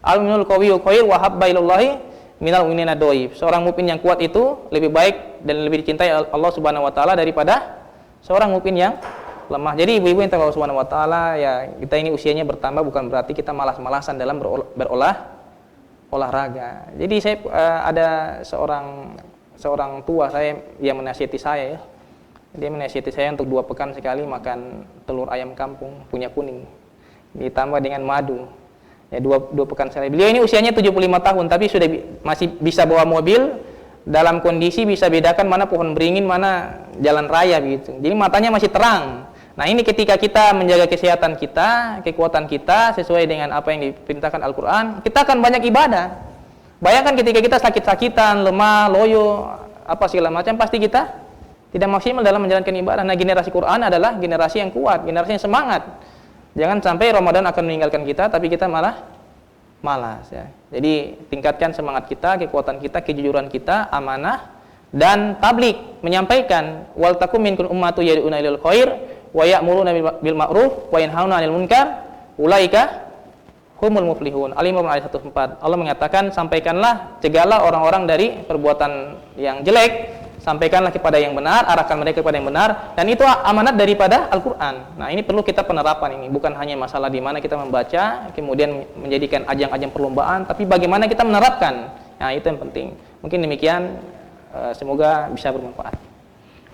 Al-mu'minul qawiyyu khair wa habba ilallahi minal mu'minina dhaif. Seorang mukmin yang kuat itu lebih baik dan lebih dicintai Allah Subhanahu wa taala daripada seorang mukmin yang lemah. Jadi ibu-ibu yang Allah Subhanahu wa taala, ya kita ini usianya bertambah bukan berarti kita malas-malasan dalam olahraga. Jadi saya ada seorang tua saya yang menasihati saya ya. Dia menasihati saya untuk 2 pekan sekali makan telur ayam kampung punya kuning ditambah dengan madu. Ya, 2 pekan sekali. Beliau ini usianya 75 tahun tapi masih bisa bawa mobil, dalam kondisi bisa bedakan mana pohon beringin, mana jalan raya begitu. Jadi matanya masih terang. Nah, ini ketika kita menjaga kesehatan kita, kekuatan kita sesuai dengan apa yang diperintahkan Al-Qur'an, kita akan banyak ibadah. Bayangkan ketika kita sakit-sakitan, lemah, loyo, apa segala macam, pasti kita tidak maksimal dalam menjalankan ibadah. Nah, generasi Quran adalah generasi yang kuat, generasi yang semangat. Jangan sampai Ramadan akan meninggalkan kita, tapi kita malah malas ya. Jadi tingkatkan semangat kita, kekuatan kita, kejujuran kita, amanah dan tabligh, menyampaikan. Wal takum minkum ummatu yad'una ilal khair wa ya'muruna bil ma'ruf wa yanhauna 'anil munkar ulaika humul muflihun. Al-Imran ayat 104. Allah mengatakan, sampaikanlah, cegahlah orang-orang dari perbuatan yang jelek, sampaikanlah kepada yang benar, arahkan mereka kepada yang benar, dan itu amanat daripada Al-Quran. Nah, ini perlu kita penerapan ini, bukan hanya masalah di mana kita membaca, kemudian menjadikan ajang-ajang perlombaan, tapi bagaimana kita menerapkan. Nah, itu yang penting. Mungkin demikian, semoga bisa bermanfaat.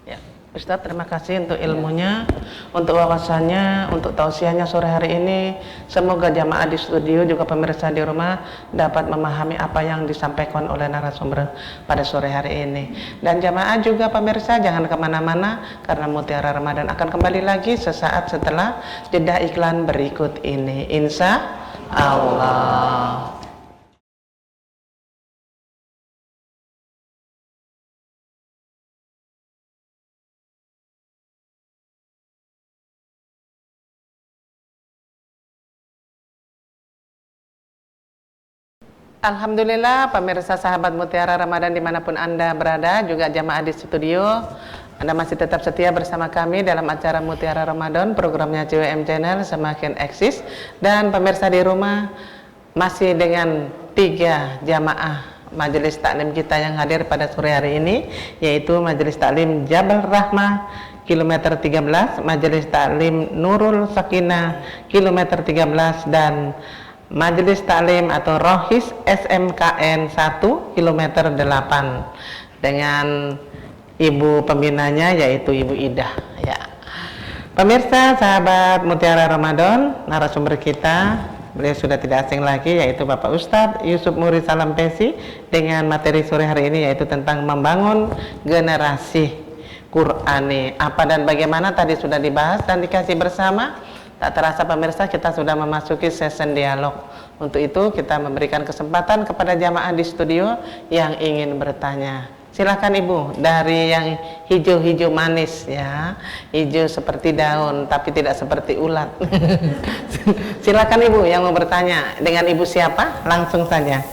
Ya, Ustadz, terima kasih untuk ilmunya, untuk wawasannya, untuk tausiahnya sore hari ini. Semoga jamaah di studio juga pemirsa di rumah dapat memahami apa yang disampaikan oleh narasumber pada sore hari ini. Dan jamaah juga pemirsa jangan kemana-mana, karena Mutiara Ramadan akan kembali lagi sesaat setelah jeda iklan berikut ini. Insya Allah. Alhamdulillah pemirsa sahabat Mutiara Ramadan dimanapun Anda berada, juga jamaah di studio, Anda masih tetap setia bersama kami dalam acara Mutiara Ramadan, programnya CWM Channel semakin eksis. Dan pemirsa di rumah masih dengan 3 jamaah majelis taklim kita yang hadir pada sore hari ini, yaitu Majelis Taklim Jabal Rahmah kilometer 13, Majelis Taklim Nurul Sakinah kilometer 13, dan Majelis Taklim atau Rohis SMKN 1 kilometer 8 dengan ibu pembinanya yaitu Ibu Idah ya. Pemirsa, sahabat Mutiara Ramadan, narasumber kita beliau sudah tidak asing lagi yaitu Bapak Ustadz Yusuf Muri Salampesi dengan materi sore hari ini yaitu tentang membangun generasi Qur'ani. Apa dan bagaimana tadi sudah dibahas dan dikasih bersama. Tak terasa pemirsa kita sudah memasuki sesi dialog. Untuk itu kita memberikan kesempatan kepada jamaah di studio yang ingin bertanya. Silakan Ibu, dari yang hijau-hijau manis ya, hijau seperti daun tapi tidak seperti ulat. Silakan Ibu yang mau bertanya. Dengan Ibu siapa? Langsung saja.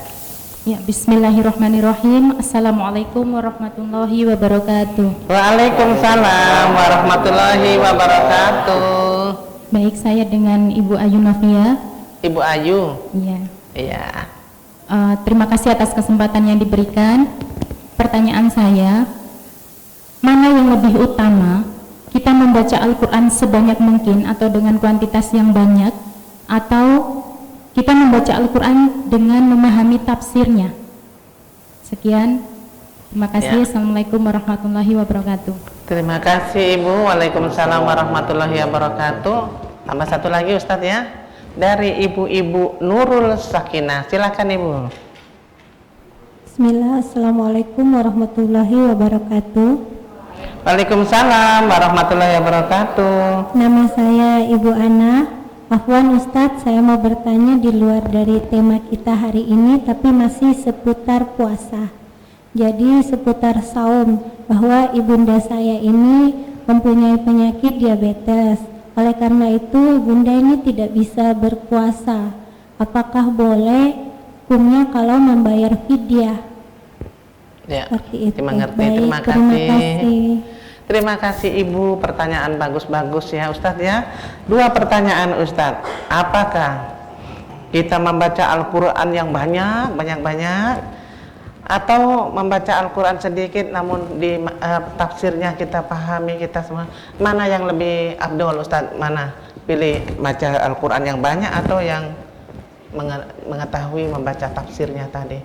Ya, bismillahirrahmanirrahim. Assalamualaikum warahmatullahi wabarakatuh. Waalaikumsalam warahmatullahi wabarakatuh. Baik, saya dengan Ibu Ayu Nafia. Ibu Ayu. Iya. Iya. Terima kasih atas kesempatan yang diberikan. Pertanyaan saya, mana yang lebih utama, kita membaca Al-Quran sebanyak mungkin atau dengan kuantitas yang banyak, atau kita membaca Al-Quran dengan memahami tafsirnya? Sekian, terima kasih. Assalamualaikum warahmatullahi wabarakatuh. Terima kasih Ibu. Waalaikumsalam warahmatullahi wabarakatuh. Tambah satu lagi Ustadz ya, dari Ibu-Ibu Nurul Sakinah. Silakan Ibu. Bismillah, Assalamualaikum warahmatullahi wabarakatuh. Waalaikumsalam warahmatullahi wabarakatuh. Nama saya Ibu Ana. Afwan Ustadz, saya mau bertanya di luar dari tema kita hari ini, tapi masih seputar puasa. Jadi seputar saum, bahwa ibunda saya ini mempunyai penyakit diabetes. Oleh karena itu ibunda ini tidak bisa berpuasa. Apakah boleh hukumnya kalau membayar fidyah? Ya, Seperti itu. dimengerti. Baik, Terima terima kasih. kasih. Terima kasih Ibu, pertanyaan bagus-bagus ya Ustadz ya. Dua pertanyaan Ustadz, apakah kita membaca Al-Quran yang banyak-banyak atau membaca Al-Quran sedikit namun di tafsirnya kita pahami kita semua? Mana yang lebih afdol Ustadz? Mana? Pilih baca Al-Quran yang banyak atau yang mengetahui membaca tafsirnya tadi?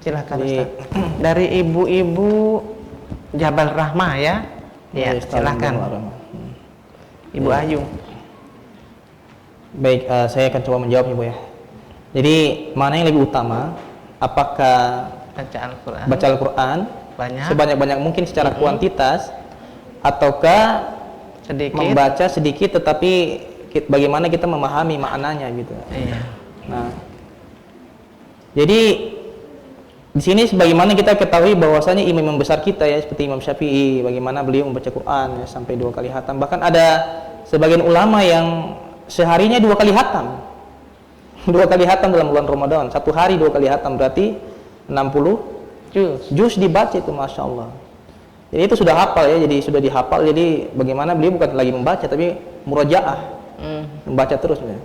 Silakan Ustadz. Dari ibu-ibu Jabal Rahmah ya. Ya, silakan. Ibu Ayu. Baik, saya akan coba menjawab Ibu ya. Jadi mana yang lebih utama? Apakah baca Al-Quran sebanyak-banyak mungkin secara kuantitas, ataukah membaca sedikit tetapi bagaimana kita memahami maknanya gitu? Iya. Nah, jadi di sini sebagaimana kita ketahui bahwasanya imam besar kita ya seperti Imam Syafi'i, bagaimana beliau membaca Quran ya, sampai 2 kali khatam. Bahkan ada sebagian ulama yang seharinya 2 kali khatam. 2 kali khatam dalam bulan Ramadan. 1 hari 2 kali khatam berarti 60 juz dibaca itu, masya Allah. Jadi itu sudah hafal ya, jadi sudah dihafal. Jadi bagaimana beliau bukan lagi membaca tapi murajaah, membaca terus ya.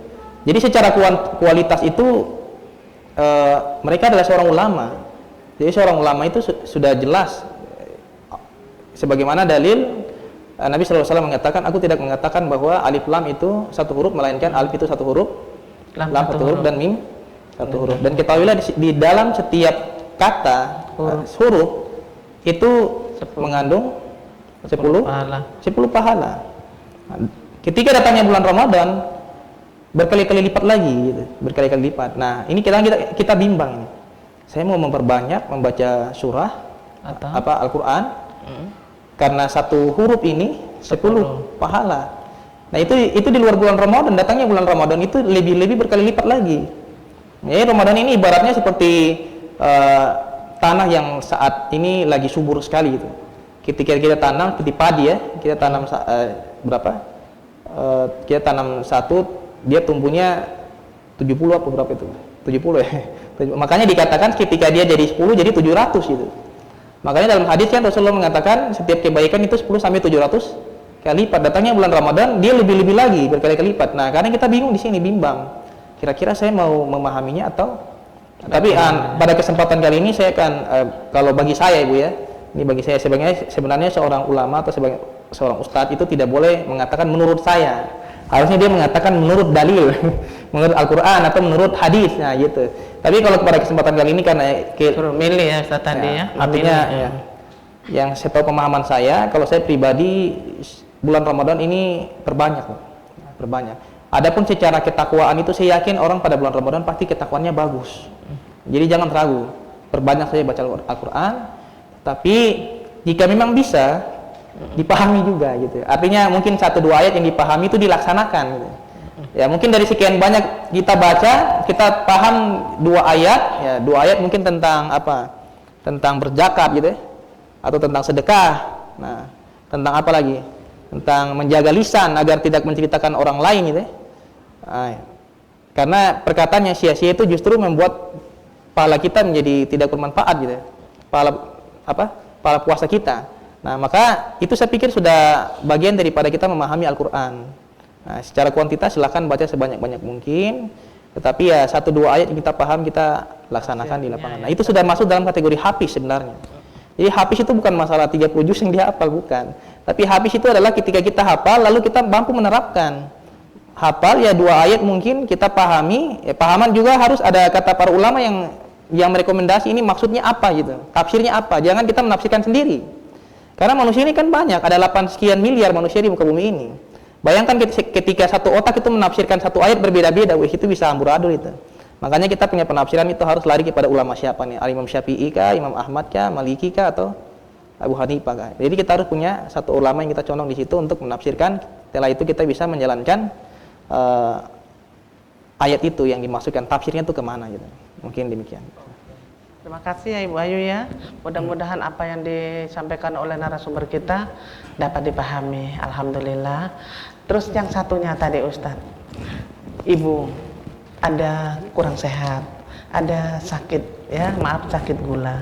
Jadi secara kualitas itu mereka adalah seorang ulama. Jadi seorang ulama itu sudah jelas sebagaimana dalil Nabi SAW mengatakan, aku tidak mengatakan bahwa alif lam itu 1 huruf, melainkan alif itu 1 huruf, lam 1 huruf dan mim 1 huruf. Dan ketahuilah di dalam setiap kata huruf itu mengandung 10 pahala. Nah, ketika datangnya bulan Ramadan berkali-kali lipat lagi gitu, berkali-kali lipat. Nah, ini kita bimbang ini. Saya mau memperbanyak membaca surah atau Al-Quran karena 1 huruf ini 10 pahala. Nah, itu di luar bulan Ramadan. Datangnya bulan Ramadan itu lebih berkali lipat lagi. Jadi Ramadan ini ibaratnya seperti tanah yang saat ini lagi subur sekali gitu. Ketika kita tanam seperti padi ya, kita tanam kita tanam 1, dia tumbuhnya 70 apa berapa itu? 70 ya. Makanya dikatakan ketika dia jadi 10 jadi 700 gitu. Makanya dalam hadis kan Rasulullah mengatakan setiap kebaikan itu 10 sampai 700 kali lipat. Datangnya bulan Ramadan dia lebih lagi berkali-kali lipat. Nah, kadang kita bingung di sini, bimbang. Kira-kira saya mau memahaminya atau tapi pada kesempatan kali ini saya akan kalau bagi saya Ibu ya, ini bagi saya sebenarnya seorang ulama atau seorang ustadz itu tidak boleh mengatakan menurut saya. harusnya dia mengatakan menurut dalil, menurut Al-Quran atau menurut hadis, nah gitu. Tapi kalau pada kesempatan kali ini karena Suruh milih ya Ustaz tadi ya. artinya ya, yang saya tahu pemahaman saya, kalau saya pribadi bulan Ramadan ini perbanyak. Adapun secara ketakwaan itu saya yakin orang pada bulan Ramadan pasti ketakwaannya bagus. Jadi jangan ragu, perbanyak saya baca Al-Quran. Tapi jika memang bisa dipahami juga gitu. Artinya mungkin 1-2 ayat yang dipahami itu dilaksanakan gitu. Ya mungkin dari sekian banyak kita baca, kita paham 2 ayat, ya 2 ayat mungkin tentang apa? Tentang berzakat gitu ya. Atau tentang sedekah. Nah, tentang apa lagi? Tentang menjaga lisan agar tidak menceritakan orang lain gitu ya. Nah, karena perkataan yang sia-sia itu justru membuat pahala kita menjadi tidak bermanfaat gitu ya. Pahala puasa kita. Nah, maka itu saya pikir sudah bagian daripada kita memahami Al-Quran. Nah, secara kuantitas silakan baca sebanyak-banyak mungkin, tetapi ya 1-2 ayat yang kita paham kita laksanakan di lapangan. Nah, itu sudah masuk dalam kategori hafiz sebenarnya. Jadi hafiz itu bukan masalah 30 juz yang dia hafal, bukan. Tapi hafiz itu adalah ketika kita hafal lalu kita mampu menerapkan. Hafal ya 2 ayat mungkin kita pahami, ya pahaman juga harus ada kata para ulama yang merekomendasi ini maksudnya apa gitu. Tafsirnya apa? Jangan kita menafsirkan sendiri. Karena manusia ini kan banyak, ada 8 sekian miliar manusia di muka bumi ini. Bayangkan ketika satu otak itu menafsirkan 1 ayat berbeda-beda, itu bisa amburadul itu. Makanya kita punya penafsiran itu harus lari kepada ulama siapa nih? Al-Imam Syafi'i kah, Imam Ahmad kah, Maliki kah, atau Abu Hanifah kah? Jadi kita harus punya satu ulama yang kita condong di situ untuk menafsirkan. Setelah itu kita bisa menjalankan ayat itu yang dimaksudkan, tafsirnya itu kemana gitu. Mungkin demikian. Terima kasih ya Ibu Ayu ya. Mudah-mudahan apa yang disampaikan oleh narasumber kita dapat dipahami. Alhamdulillah. Terus yang satunya tadi Ustadz, Ibu ada kurang sehat, ada sakit ya, maaf sakit gula.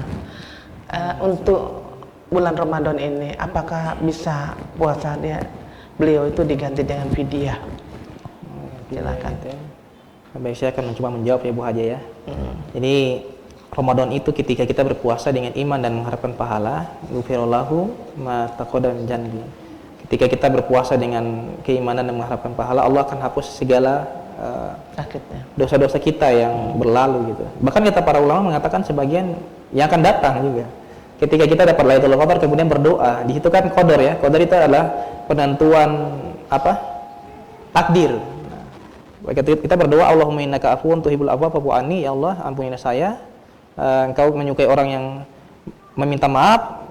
Untuk bulan Ramadan ini apakah bisa puasa beliau itu diganti dengan fidyah? Silakan. Baik, saya akan mencoba menjawab ya Bu Haja ya. Jadi Ramadan itu ketika kita berpuasa dengan iman dan mengharapkan pahala, ghufirallahu ma taqaddama min dzanbi. Ketika kita berpuasa dengan keimanan dan mengharapkan pahala, Allah akan hapus segala sakitnya, dosa-dosa kita yang berlalu gitu. Bahkan kata para ulama mengatakan sebagian yang akan datang juga. Ketika kita dapat Lailatul Qadar kemudian berdoa, di situ kan qadar ya. Qadar itu adalah penentuan apa? Takdir. Kita berdoa, Allahumma innaka afuwun tuhibbul afwa fa'fu anni, ya Allah ampunilah saya. Engkau menyukai orang yang meminta maaf,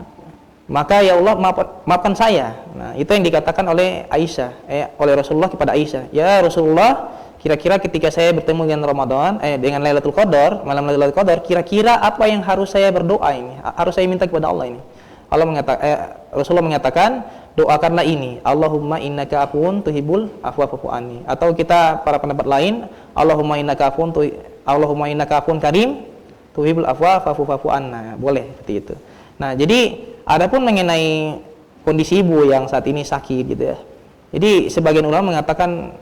maka ya Allah maafkan saya. Nah, itu yang dikatakan oleh Aisyah, oleh Rasulullah kepada Aisyah. Ya Rasulullah, kira-kira ketika saya bertemu dengan Ramadan, dengan Lailatul Qadar, malam Lailatul Qadar, kira-kira apa yang harus saya berdoa ini? Harus saya minta kepada Allah ini? Rasulullah mengatakan, doakanlah ini, Allahumma innaka afuwun tuhibbul afwa fa'fu anni. Atau kita para pendapat lain, Allahumma innaka afuwun karim tuhibbul afwa fa'fu anna. Boleh seperti itu. Nah, jadi adapun mengenai kondisi ibu yang saat ini sakit gitu ya. Jadi sebagian ulama mengatakan,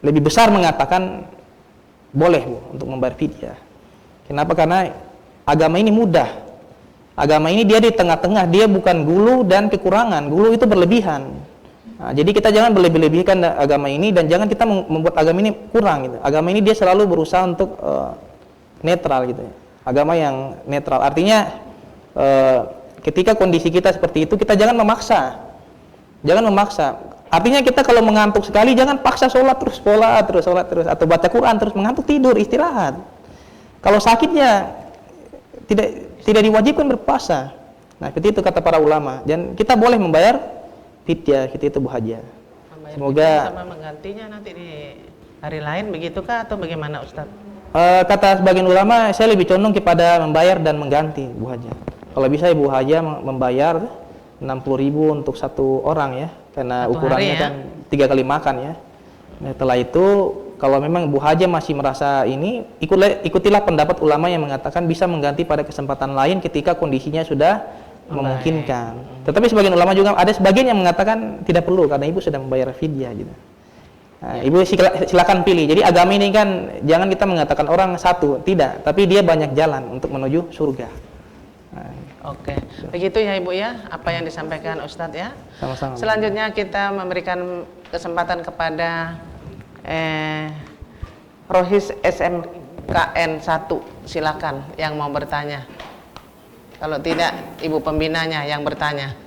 lebih besar mengatakan boleh Bu untuk membayar fidyah. Kenapa? Karena agama ini mudah. Agama ini dia di tengah-tengah, dia bukan gulu dan kekurangan. Gulu itu berlebihan. Nah, jadi kita jangan berlebih-lebihkan agama ini dan jangan kita membuat agama ini kurang gitu. Agama ini dia selalu berusaha untuk netral gitu. Agama yang netral. Artinya ketika kondisi kita seperti itu, kita jangan memaksa. Jangan memaksa. Artinya kita kalau mengantuk sekali, jangan paksa sholat terus, atau baca Quran terus, mengantuk tidur, istirahat. Kalau sakitnya tidak diwajibkan berpuasa. Nah, seperti itu kata para ulama. Dan kita boleh membayar fidyah, itu Bu Haja. Semoga sama menggantinya nanti di hari lain, begitukah atau bagaimana Ustaz? Kata sebagian ulama, saya lebih condong kepada membayar dan mengganti Bu Haja. Kalau bisa Ibu Haja membayar 60.000 untuk satu orang ya, karena satu ukurannya ya? kan 3 kali makan ya. Nah, setelah itu kalau memang Bu Haja masih merasa ini, ikutilah pendapat ulama yang mengatakan bisa mengganti pada kesempatan lain ketika kondisinya sudah memungkinkan. Tetapi sebagian ulama juga ada sebagian yang mengatakan tidak perlu karena ibu sudah membayar fidyah gitu. Nah, ibu silakan pilih. Jadi agama ini kan jangan kita mengatakan orang satu, tidak, tapi dia banyak jalan untuk menuju surga. Nah, Oke, begitu ya Ibu ya, apa yang disampaikan Ustadz ya. Sama-sama. Selanjutnya kita memberikan kesempatan kepada Rohis SMKN 1, silakan yang mau bertanya. Kalau tidak, Ibu pembinanya yang bertanya.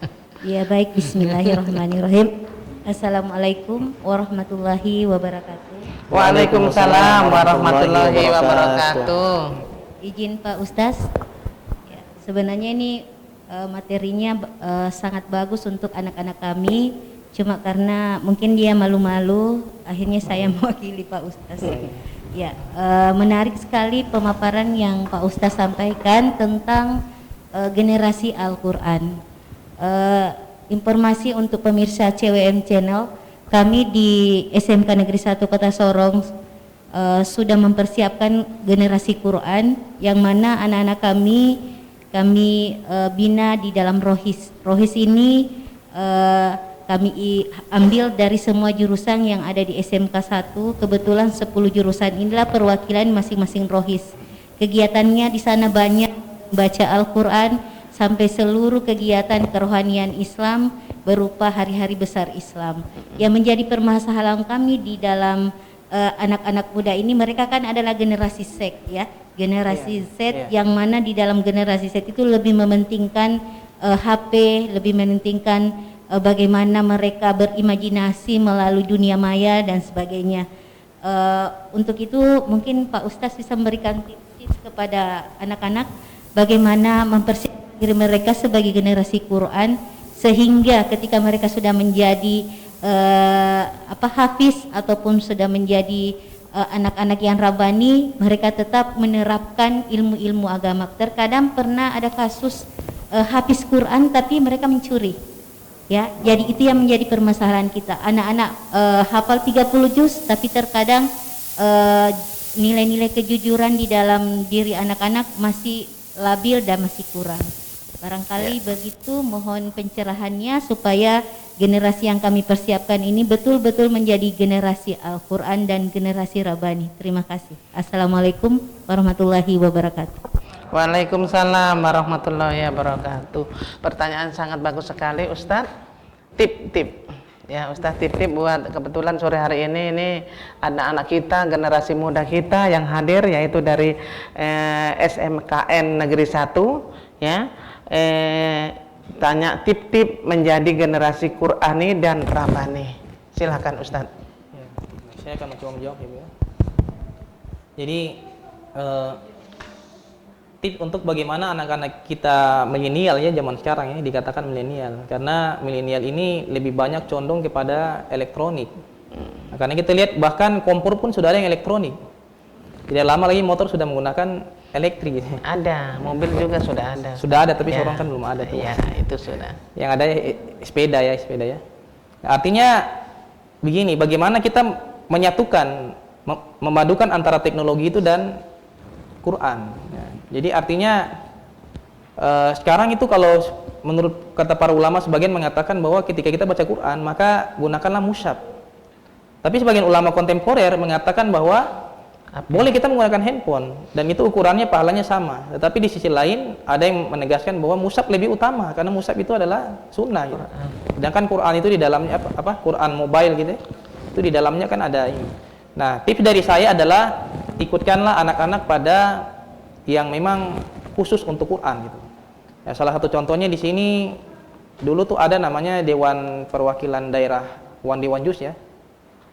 Ya baik, bismillahirrahmanirrahim. Assalamualaikum warahmatullahi wabarakatuh. Waalaikumsalam warahmatullahi wabarakatuh. Izin Pak Ustaz, ya, sebenarnya ini materinya sangat bagus untuk anak-anak kami. Cuma karena mungkin dia malu-malu, akhirnya saya mewakili Pak Ustaz. Ya, menarik sekali pemaparan yang Pak Ustaz sampaikan tentang generasi Al-Quran. Informasi untuk pemirsa CWM Channel, kami di SMK Negeri 1 Kota Sorong sudah mempersiapkan generasi Quran yang mana anak-anak kami bina di dalam Rohis. Rohis ini kami ambil dari semua jurusan yang ada di SMK 1. Kebetulan 10 jurusan inilah perwakilan masing-masing Rohis. Kegiatannya di sana banyak baca Al-Quran sampai seluruh kegiatan kerohanian Islam berupa hari-hari besar Islam. Yang menjadi permasalahan kami di dalam anak-anak muda ini, mereka kan adalah generasi Z ya, generasi Z yang mana di dalam generasi Z itu lebih mementingkan HP, lebih mementingkan bagaimana mereka berimajinasi melalui dunia maya dan sebagainya. Untuk itu mungkin Pak Ustadz bisa memberikan tips kepada anak-anak bagaimana mempersiapkan diri mereka sebagai generasi Quran sehingga ketika mereka sudah menjadi hafiz ataupun sudah menjadi anak-anak yang rabani, mereka tetap menerapkan ilmu-ilmu agama. Terkadang pernah ada kasus hafiz Quran tapi mereka mencuri. Ya, jadi itu yang menjadi permasalahan kita. Anak-anak hafal 30 juz tapi terkadang nilai-nilai kejujuran di dalam diri anak-anak masih labil dan masih kurang. Barangkali begitu, mohon pencerahannya supaya generasi yang kami persiapkan ini betul-betul menjadi generasi Al-Quran dan generasi Rabbani. Terima kasih. Assalamualaikum warahmatullahi wabarakatuh. Waalaikumsalam warahmatullahi wabarakatuh. Pertanyaan sangat bagus sekali Ustadz. Tip-tip ya Ustadz, tip-tip buat kebetulan sore hari ini anak-anak kita, generasi muda kita yang hadir yaitu dari SMKN Negeri 1 ya. Tanya tip-tip menjadi generasi Qurani dan Rabbani. Silakan Ustadz. Ya, saya akan mencoba menjawab ya Bu. Jadi tips untuk bagaimana anak-anak kita milenial ya zaman sekarang ya, dikatakan milenial karena milenial ini lebih banyak condong kepada elektronik. Nah, karena kita lihat bahkan kompor pun sudah ada yang elektronik. Tidak lama lagi motor sudah menggunakan elektrik gitu. Ada, mobil juga sudah ada. Sudah ada tapi sorong kan belum ada tuh. Iya, itu sudah. Yang ada sepeda ya. Nah, artinya begini, bagaimana kita menyatukan, memadukan antara teknologi itu dan Quran. Ya. Jadi artinya sekarang itu kalau menurut kata para ulama sebagian mengatakan bahwa ketika kita baca Quran maka gunakanlah mushaf. Tapi sebagian ulama kontemporer mengatakan bahwa boleh kita menggunakan handphone dan itu ukurannya pahalanya sama. Tetapi di sisi lain ada yang menegaskan bahwa mushaf lebih utama karena mushaf itu adalah sunnah gitu. Sedangkan Quran itu di dalamnya apa? Quran mobile gitu. Itu di dalamnya kan ada ini. Nah, tips dari saya adalah ikutkanlah anak-anak pada yang memang khusus untuk Quran gitu. Ya, salah satu contohnya di sini dulu tuh ada namanya Dewan Perwakilan Daerah Wandi Wanjus ya.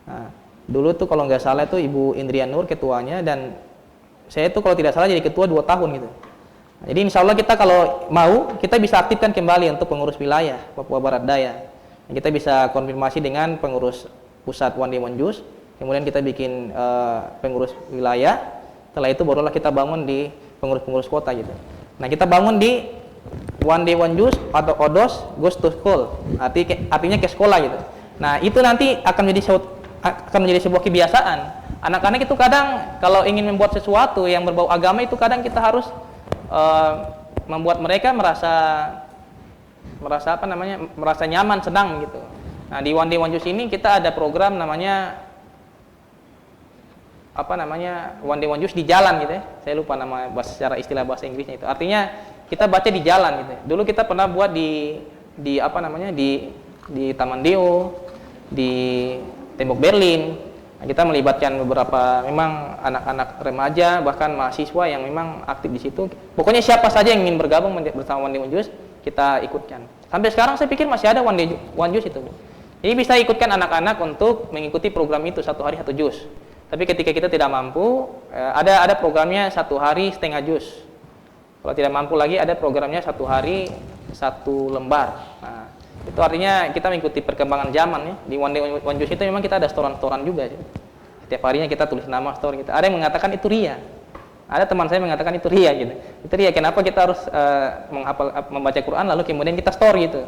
Nah, dulu tuh kalau nggak salah itu Ibu Indrian Nur ketuanya dan saya tuh kalau tidak salah jadi ketua 2 tahun gitu. Nah, jadi insya Allah kita kalau mau kita bisa aktifkan kembali untuk pengurus wilayah Papua Barat Daya. Nah, kita bisa konfirmasi dengan pengurus pusat Wandi Wanjus, kemudian kita bikin pengurus wilayah. Setelah itu barulah kita bangun di pengurus-pengurus kota gitu. Nah, kita bangun di Wandi Wanjus atau Odos Goes to School, artinya ke sekolah gitu. Nah, itu nanti akan menjadi sebuah kebiasaan. Anak-anak itu kadang kalau ingin membuat sesuatu yang berbau agama itu kadang kita harus membuat mereka merasa nyaman, senang gitu. Nah, di Wandi Wanjus ini kita ada program namanya Wandi Wanjus di jalan gitu ya. Saya lupa nama secara istilah bahasa Inggrisnya itu. Artinya kita baca di jalan gitu. Dulu kita pernah buat di apa namanya di Taman Deo, di Tembok Berlin. Nah, kita melibatkan beberapa memang anak-anak remaja bahkan mahasiswa yang memang aktif di situ. Pokoknya siapa saja yang ingin bergabung bersama One Day One Juz kita ikutkan. Sampai sekarang saya pikir masih ada One Day One Juz itu. Jadi bisa ikutkan anak-anak untuk mengikuti program itu 1 hari 1 juz. Tapi ketika kita tidak mampu, ada programnya 1 hari setengah juz. Kalau tidak mampu lagi ada programnya 1 hari 1 lembar. Nah, itu artinya kita mengikuti perkembangan zaman ya. Di One Day One Juz itu memang kita ada setoran-setoran juga. Setiap harinya kita tulis nama store kita. Ada yang mengatakan itu ria. Ada teman saya mengatakan itu ria gitu. Itu ria. Kenapa kita harus membaca Quran lalu kemudian kita store gitu.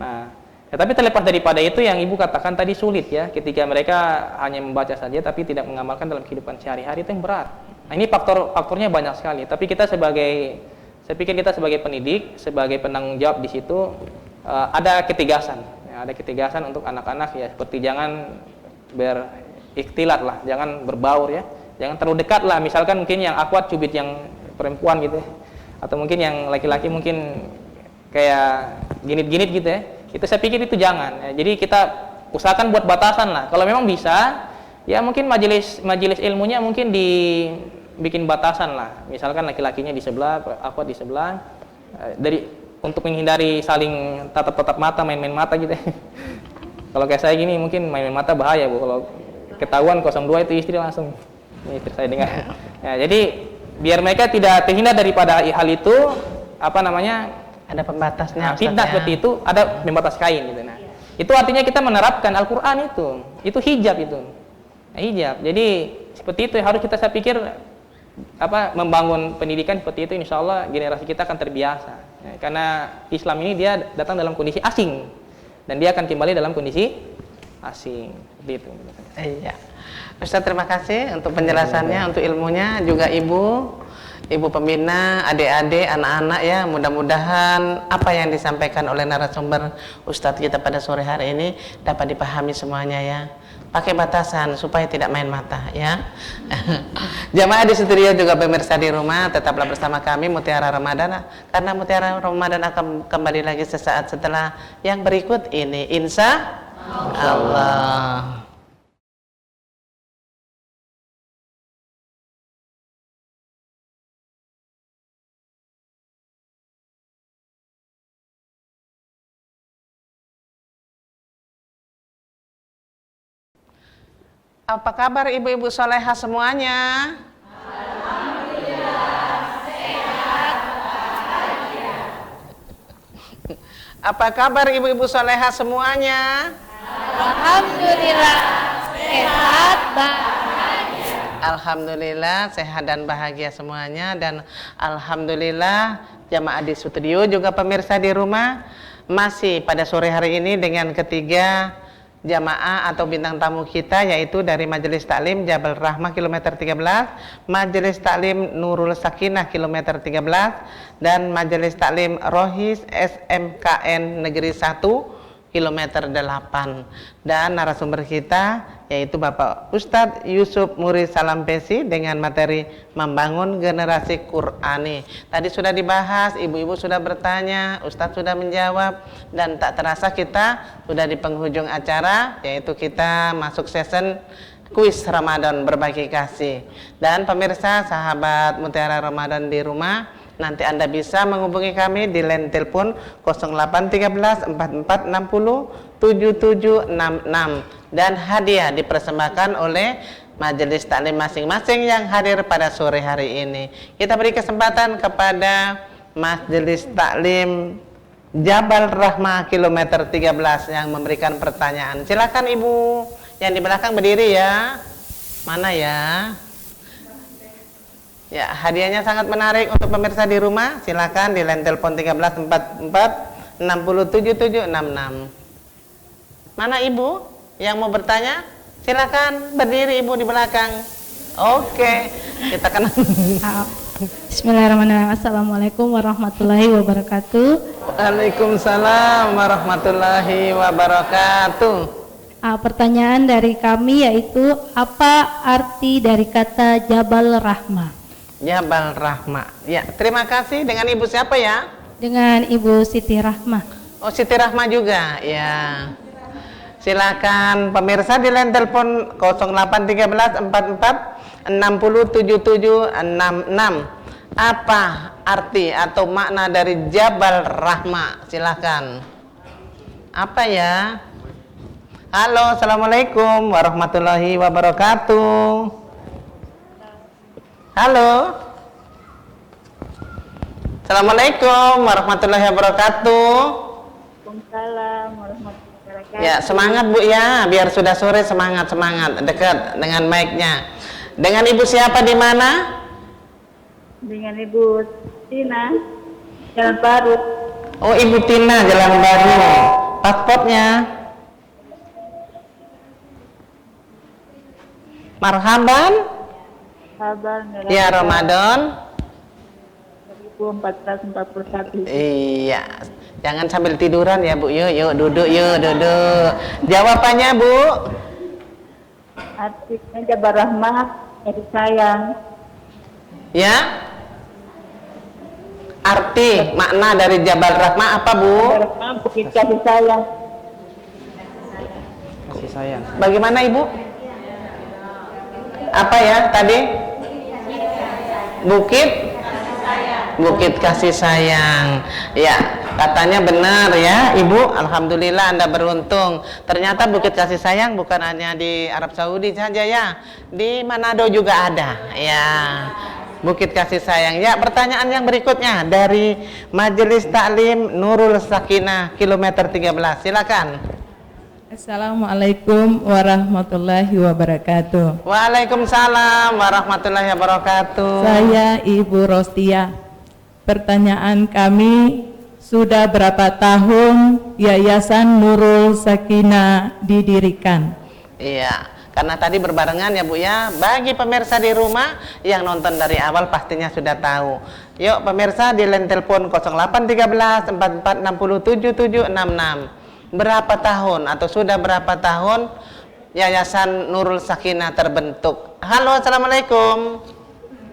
Nah, ya, tapi terlepas daripada itu yang Ibu katakan tadi sulit ya. Ketika mereka hanya membaca saja tapi tidak mengamalkan dalam kehidupan sehari-hari itu yang berat. Nah, ini faktornya banyak sekali. Tapi saya pikir kita sebagai pendidik, sebagai penanggung jawab di situ ada ketigasan. Ya, ada ketigasan untuk anak-anak ya. Seperti jangan berikhtilat lah, jangan berbaur ya. Jangan terlalu dekat lah. Misalkan mungkin yang akhwat cubit yang perempuan gitu ya. Atau mungkin yang laki-laki mungkin kayak ginit-ginit gitu ya. Itu saya pikir itu jangan. Ya, jadi kita usahakan buat batasan lah. Kalau memang bisa, ya mungkin majelis ilmunya mungkin dibikin batasan lah. Misalkan laki-lakinya di sebelah, akhwat di sebelah. Untuk menghindari saling tatap-tatap mata, main-main mata gitu. Kalau kayak saya gini mungkin main-main mata bahaya Bu. Kalau ketahuan 02 itu istri langsung. Ini istri saya dengar. Ya, jadi biar mereka tidak terhindar daripada hal itu, apa namanya? Ada pembatasnya. Nah, fitnah seperti itu ada pembatas kain gitu. Nah, itu artinya kita menerapkan Al-Qur'an itu hijab itu. Nah, hijab. Jadi seperti itu harus kita, saya pikir membangun pendidikan seperti itu, insya Allah generasi kita akan terbiasa. Ya, karena Islam ini dia datang dalam kondisi asing dan dia akan kembali dalam kondisi asing. Seperti itu. Iya. Ustaz, terima kasih untuk penjelasannya, untuk ilmunya, juga Ibu pembina, adik-adik, anak-anak ya, mudah-mudahan apa yang disampaikan oleh narasumber Ustadz kita pada sore hari ini dapat dipahami semuanya ya. Pakai batasan supaya tidak main mata ya. Jamaah di studio juga pemirsa di rumah, tetaplah bersama kami Mutiara Ramadan, karena Mutiara Ramadan akan kembali lagi sesaat setelah yang berikut ini, insya Allah. Apa kabar ibu-ibu soleha semuanya? Alhamdulillah, sehat, bahagia. Apa kabar ibu-ibu soleha semuanya? Alhamdulillah, sehat, bahagia. Alhamdulillah, sehat dan bahagia semuanya. Dan alhamdulillah jamaah di studio juga pemirsa di rumah masih pada sore hari ini dengan ketiga jamaah atau bintang tamu kita, yaitu dari Majelis Taklim Jabal Rahmah kilometer 13, Majelis Taklim Nurul Sakinah kilometer 13, dan Majelis Taklim Rohis SMKN Negeri 1 kilometer 8. Dan narasumber kita yaitu Bapak Ustadz Yusuf Muri Salampesi dengan materi membangun generasi Qur'ani. Tadi sudah dibahas, ibu-ibu sudah bertanya, Ustadz sudah menjawab, dan tak terasa kita sudah di penghujung acara, yaitu kita masuk season kuis Ramadan berbagi kasih. Dan pemirsa sahabat Mutiara Ramadan di rumah, nanti Anda bisa menghubungi kami di line telepon 0813 4460 7766, dan hadiah dipersembahkan oleh majelis taklim masing-masing yang hadir pada sore hari ini. Kita beri kesempatan kepada Majelis Taklim Jabal Rahmah kilometer 13 yang memberikan pertanyaan. Silakan ibu yang di belakang berdiri ya. Mana ya? Ya, hadiahnya sangat menarik untuk pemirsa di rumah. Silakan di line telepon 1344 67766. Mana ibu yang mau bertanya? Silakan berdiri ibu di belakang. Oke, kita kenal. Bismillahirrahmanirrahim. Assalamualaikum warahmatullahi wabarakatuh. Waalaikumsalam warahmatullahi wabarakatuh. Pertanyaan dari kami yaitu apa arti dari kata Jabal Rahmah? Jabal Rahma. Ya, terima kasih. Dengan Ibu siapa ya? Dengan Ibu Siti Rahmah. Oh, Siti Rahma juga. Ya. Silakan pemirsa di line telepon 0813 44 60 77 66. Apa arti atau makna dari Jabal Rahma? Silakan. Apa ya? Halo, assalamualaikum warahmatullahi wabarakatuh. Halo. Assalamualaikum warahmatullahi wabarakatuh. Waalaikumsalam warahmatullahi wabarakatuh. Ya, semangat Bu ya, biar sudah sore semangat dekat dengan mic-nya. Dengan Ibu siapa di mana? Dengan Ibu Tina, Jalan Baru. Oh, Ibu Tina, Jalan Baru. Paspornya? Marhaban. Sabar, Ya, Ramadan 1441. Iya, jangan sambil tiduran ya Bu. Yuk duduk. Jawabannya Bu? Artinya Jabal Rahmah, jadi sayang. Ya. Arti makna dari Jabal Rahmah apa Bu? Jabal Rahmah bukit kasih sayang. Kasih sayang. Bagaimana Ibu? Apa ya tadi? Bukit kasih sayang. Ya, katanya benar ya Ibu. Alhamdulillah Anda beruntung. Ternyata Bukit Kasih Sayang bukan hanya di Arab Saudi saja ya, di Manado juga ada ya, Bukit Kasih Sayang. Ya, pertanyaan yang berikutnya dari Majelis Taklim Nurul Sakinah kilometer 13. Silakan. Assalamualaikum warahmatullahi wabarakatuh. Waalaikumsalam warahmatullahi wabarakatuh. Saya Ibu Rostia. Pertanyaan kami, sudah berapa tahun Yayasan Nurul Sakinah didirikan? Iya, karena tadi berbarengan ya Bu ya. Bagi pemirsa di rumah yang nonton dari awal pastinya sudah tahu. Yuk pemirsa di line telepon 0813 44 60 77 66. Berapa tahun atau sudah berapa tahun Yayasan Nurul Sakinah terbentuk? Halo, assalamualaikum.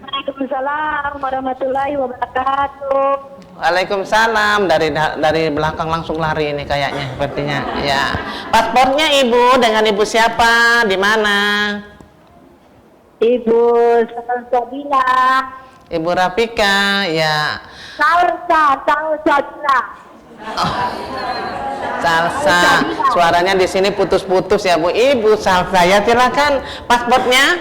Waalaikumsalam warahmatullahi wabarakatuh. Waalaikumsalam. Dari belakang langsung lari ini kayaknya sepertinya. Ya. Paspornya Ibu dengan Ibu siapa? Di mana? Ibu Sabila. Ibu Rafika. Ya. Salsa. Salsa. Suaranya di sini putus-putus ya Bu. Ibu Salsa ya, silakan paspornya.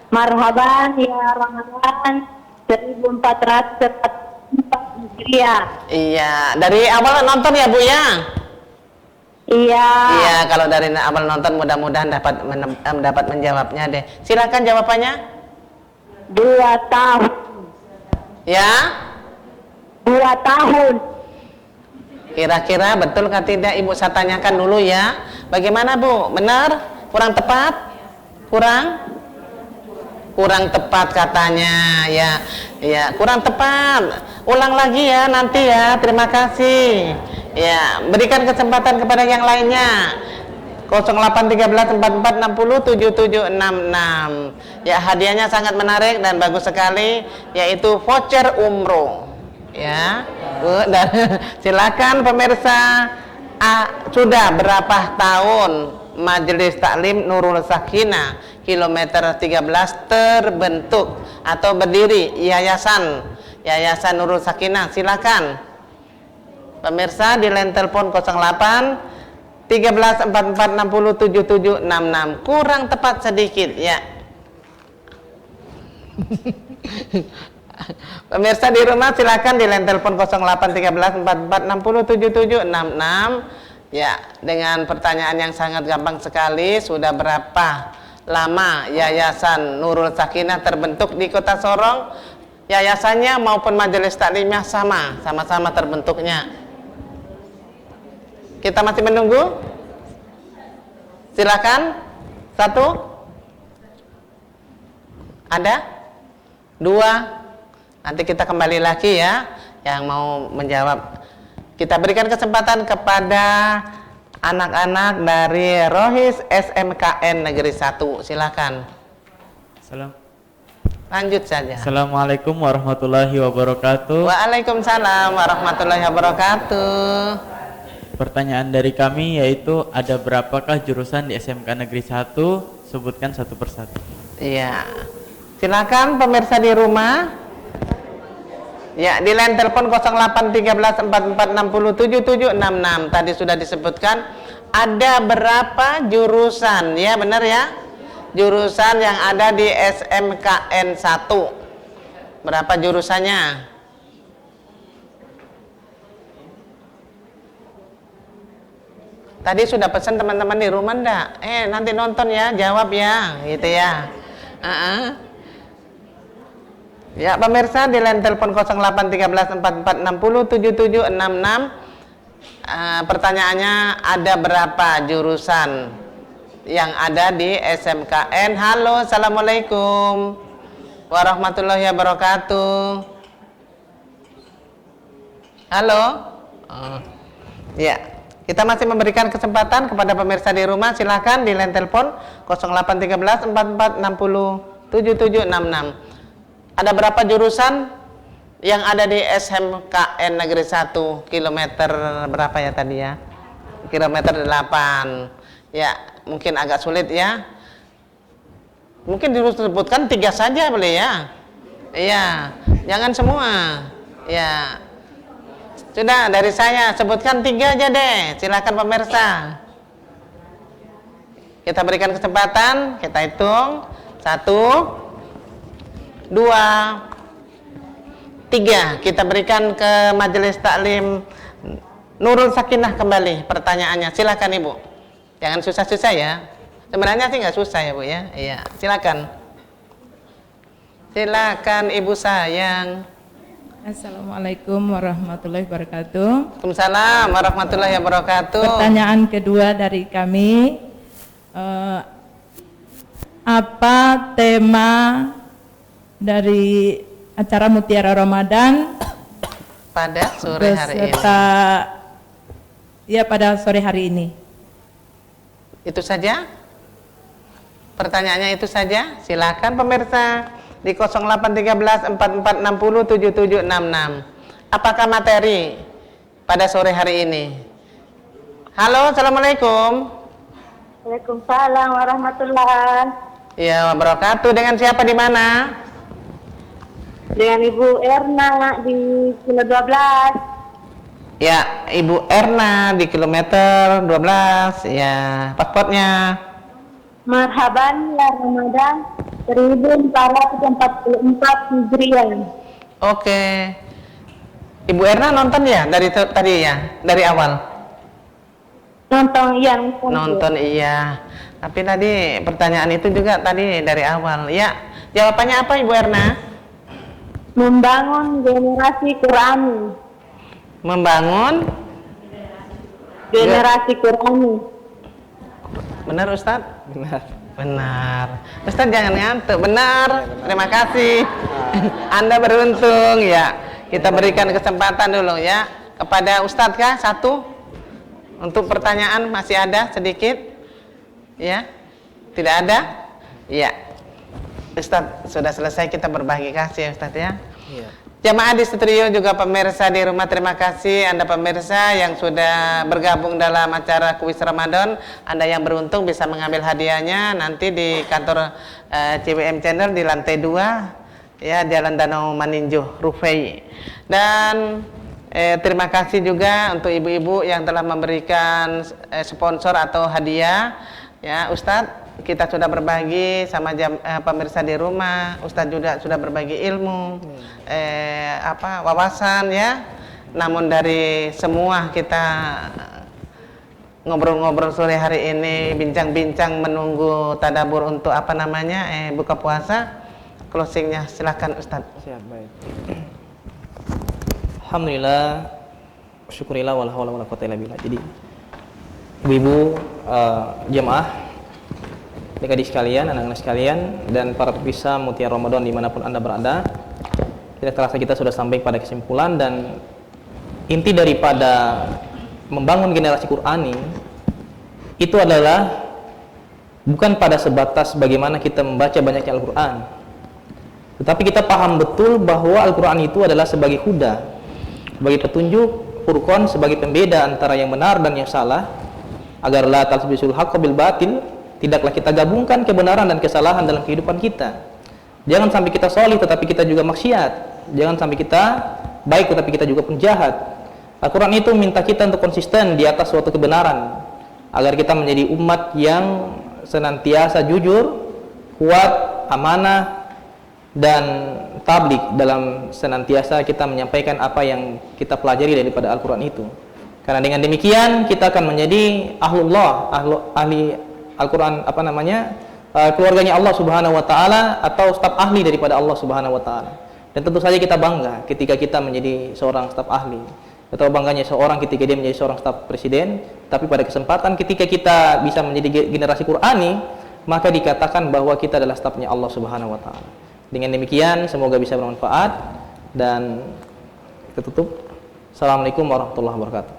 Marhaban ya Ramadan 1444 Hijriah. Iya, dari awal nonton ya Bu ya. Iya. Iya, kalau dari awal nonton mudah-mudahan dapat menjawabnya deh. Silakan jawabannya. 2 tahun. Ya. 2 tahun. Kira-kira betul kah tidak Ibu, saya tanyakan dulu ya. Bagaimana Bu? Benar? Kurang tepat? Kurang tepat katanya ya. Ya, kurang tepat. Ulang lagi ya nanti ya. Terima kasih. Ya, berikan kesempatan kepada yang lainnya. 0813 44 60 77 66. Ya, hadiahnya sangat menarik dan bagus sekali, yaitu voucher umroh. Ya, dan silakan pemirsa. Sudah berapa tahun Majelis Taklim Nurul Sakinah kilometer 13 terbentuk atau berdiri? Yayasan Nurul Sakinah. Silakan pemirsa di line telepon 08 13 44 60 77 66. Kurang tepat sedikit ya. Pemirsa di rumah silakan di line telepon 0813 44 60 77 66. Ya, dengan pertanyaan yang sangat gampang sekali. Sudah berapa lama Yayasan Nurul Sakinah terbentuk di Kota Sorong? Yayasannya maupun majelis taklimnya sama-sama terbentuknya. Kita masih menunggu. Silakan. 1. Ada? 2. Nanti kita kembali lagi ya yang mau menjawab. Kita berikan kesempatan kepada anak-anak dari Rohis SMKN Negeri 1. Silakan. Lanjut saja. Assalamualaikum warahmatullahi wabarakatuh. Waalaikumsalam warahmatullahi wabarakatuh. Pertanyaan dari kami yaitu ada berapakah jurusan di SMK Negeri 1? Sebutkan satu persatu. Iya. Silakan pemirsa di rumah. Ya, di line telepon 081344607766. Tadi sudah disebutkan ada berapa jurusan, ya benar ya? Jurusan yang ada di SMKN 1. Berapa jurusannya? Tadi sudah pesan teman-teman di rumah enggak? Nanti nonton ya, jawab ya, gitu ya. Ya pemirsa di line telepon 081344607766. Pertanyaannya ada berapa jurusan yang ada di SMKN? Halo, assalamualaikum warahmatullahi wabarakatuh. Halo. Ya, kita masih memberikan kesempatan kepada pemirsa di rumah. Silakan di line telepon 081344607766. Ada berapa jurusan yang ada di SMKN Negeri 1? Kilometer berapa ya tadi ya? Kilometer 8. Ya, mungkin agak sulit ya. Mungkin disebutkan 3 saja boleh ya? Iya, jangan semua. Ya. Sudah, dari saya sebutkan 3 aja deh. Silakan pemirsa. Kita berikan kesempatan, kita hitung. 1 2 3. Kita berikan ke Majelis Taklim Nurul Sakinah kembali pertanyaannya. Silakan Ibu. Jangan susah-susah ya. Sebenarnya sih nggak susah ya Bu ya. Iya, silakan. Silakan Ibu sayang. Assalamualaikum warahmatullahi wabarakatuh. Waalaikumsalam warahmatullahi wabarakatuh. Pertanyaan kedua dari kami, apa tema dari acara Mutiara Ramadan pada sore hari ini? Ya, pada sore hari ini. Itu saja? Pertanyaannya itu saja? Silakan pemirsa di 081344607766. Apakah materi pada sore hari ini? Halo, assalamualaikum. Waalaikumsalam warahmatullahi wabarakatuh. Dengan siapa di mana? Dengan Ibu Erna di kilo 12. Ya, Ibu Erna di kilometer 12. Ya, paspornya. Marhaban ya Ramadan 1444 Hijriah. Oke. Ibu Erna nonton ya dari tadi ya, dari awal. Nonton iya. Nonton iya. Tapi tadi pertanyaan itu juga tadi dari awal. Ya, jawabannya apa Ibu Erna? Membangun generasi Qurani. Membangun generasi Qurani. Benar Ustadz? Benar. Benar. Ustadz jangan ngantuk. Benar. Terima kasih. Anda beruntung ya. Kita berikan kesempatan dulu ya kepada Ustadz kah? 1 untuk pertanyaan masih ada sedikit? Ya? Tidak ada? Ya. Ustadz sudah selesai, kita berbagi kasih Ustadz ya. Iya. Jamaah di studio juga pemirsa di rumah, terima kasih Anda pemirsa yang sudah bergabung dalam acara kuis Ramadan. Anda yang beruntung bisa mengambil hadiahnya nanti di kantor CWM Channel di lantai 2 ya, Jalan Danau Maninjo, Rufai. Dan terima kasih juga untuk ibu-ibu yang telah memberikan sponsor atau hadiah ya. Ustadz, kita sudah berbagi sama pemirsa di rumah. Ustadz juga sudah berbagi ilmu, wawasan ya. Namun dari semua kita ngobrol-ngobrol sore hari ini, bincang-bincang menunggu tadabur untuk buka puasa. Closingnya silakan Ustadz. Siap, baik. Alhamdulillah, syukurillah wala haula wala quwwata illa billah. Jadi ibu-ibu jemaah adik-adik sekalian, anak-anak sekalian, dan para pemirsa Mutiara Ramadan dimanapun Anda berada, tidak terasa kita sudah sampai pada kesimpulan dan inti daripada membangun generasi Qurani itu adalah bukan pada sebatas bagaimana kita membaca banyaknya Al-Quran, Tetapi kita paham betul bahwa Al-Quran itu adalah sebagai huda, sebagai petunjuk, furqan, sebagai pembeda antara yang benar dan yang salah, agar la talbisul haqqa bil batil, tidaklah kita gabungkan kebenaran dan kesalahan dalam kehidupan kita. Jangan sampai kita solih tetapi kita juga maksiat, jangan sampai kita baik tetapi kita juga penjahat. Al-Quran itu minta kita untuk konsisten di atas suatu kebenaran, agar kita menjadi umat yang senantiasa jujur, kuat, amanah, dan tabligh dalam senantiasa kita menyampaikan apa yang kita pelajari daripada Al-Quran itu. Karena dengan demikian kita akan menjadi ahlullah, ahli Al-Quran, keluarganya Allah Subhanahu wa taala, atau staf ahli daripada Allah Subhanahu wa taala. Dan tentu saja kita bangga ketika kita menjadi seorang staf ahli. Atau bangganya seorang ketika dia menjadi seorang staf presiden, tapi pada kesempatan ketika kita bisa menjadi generasi Qur'ani, maka dikatakan bahwa kita adalah stafnya Allah Subhanahu wa taala. Dengan demikian semoga bisa bermanfaat, dan kita tutup. Assalamualaikum warahmatullahi wabarakatuh.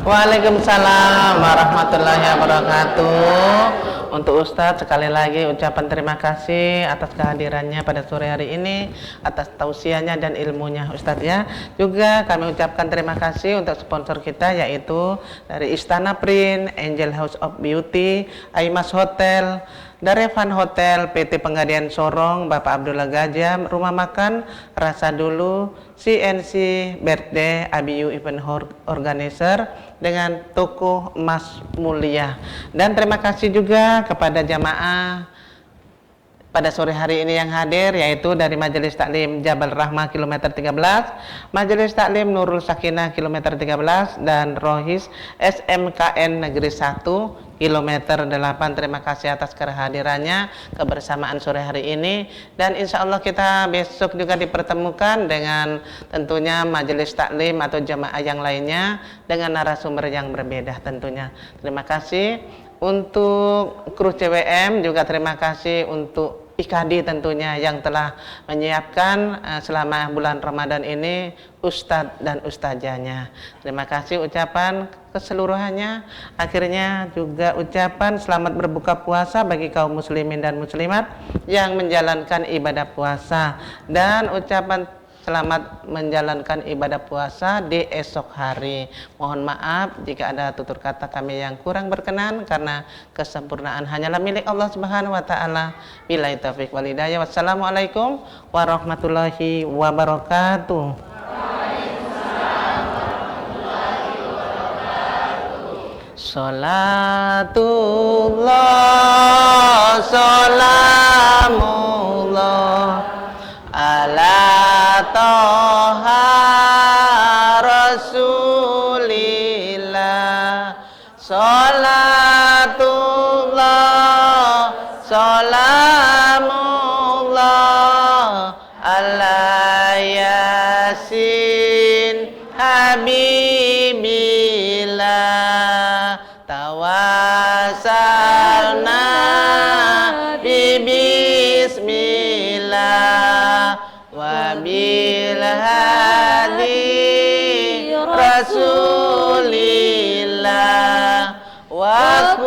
Waalaikumsalam warahmatullahi wabarakatuh. Untuk Ustadz sekali lagi ucapan terima kasih atas kehadirannya pada sore hari ini, atas tausiahnya dan ilmunya Ustadz ya. Juga kami ucapkan terima kasih untuk sponsor kita, yaitu dari Istana Print, Angel House of Beauty, Aimas Hotel, Darevan Hotel, PT Pengadian Sorong, Bapak Abdullah Gajam, Rumah Makan Rasa Dulu, CNC Birthday, ABU Event Organizer, dengan Toko Emas Mulia. Dan terima kasih juga kepada jamaah pada sore hari ini yang hadir, yaitu dari Majelis Taklim Jabal Rahmah kilometer 13, Majelis Taklim Nurul Sakinah kilometer 13, dan Rohis SMKN Negeri 1 kilometer 8. Terima kasih atas kehadirannya, kebersamaan sore hari ini, dan insya Allah kita besok juga dipertemukan dengan tentunya Majelis Taklim atau jamaah yang lainnya dengan narasumber yang berbeda tentunya. Terima kasih untuk kru CWM, juga terima kasih untuk IKD tentunya yang telah menyiapkan selama bulan Ramadan ini Ustadz dan Ustazahnya. Terima kasih ucapan keseluruhannya. Akhirnya juga ucapan selamat berbuka puasa bagi kaum muslimin dan muslimat yang menjalankan ibadah puasa, dan ucapan selamat menjalankan ibadah puasa di esok hari. Mohon maaf jika ada tutur kata kami yang kurang berkenan, karena kesempurnaan hanyalah milik Allah Subhanahu wa taala. Billahi taufiq wal hidayah. Wassalamualaikum warahmatullahi wabarakatuh. Salatullah salamullah ala Toha Rasulillah. Salatullah salamullah ala Yasin Habibillah. Tawasalna bismillah wabil hadi Rasulillah wa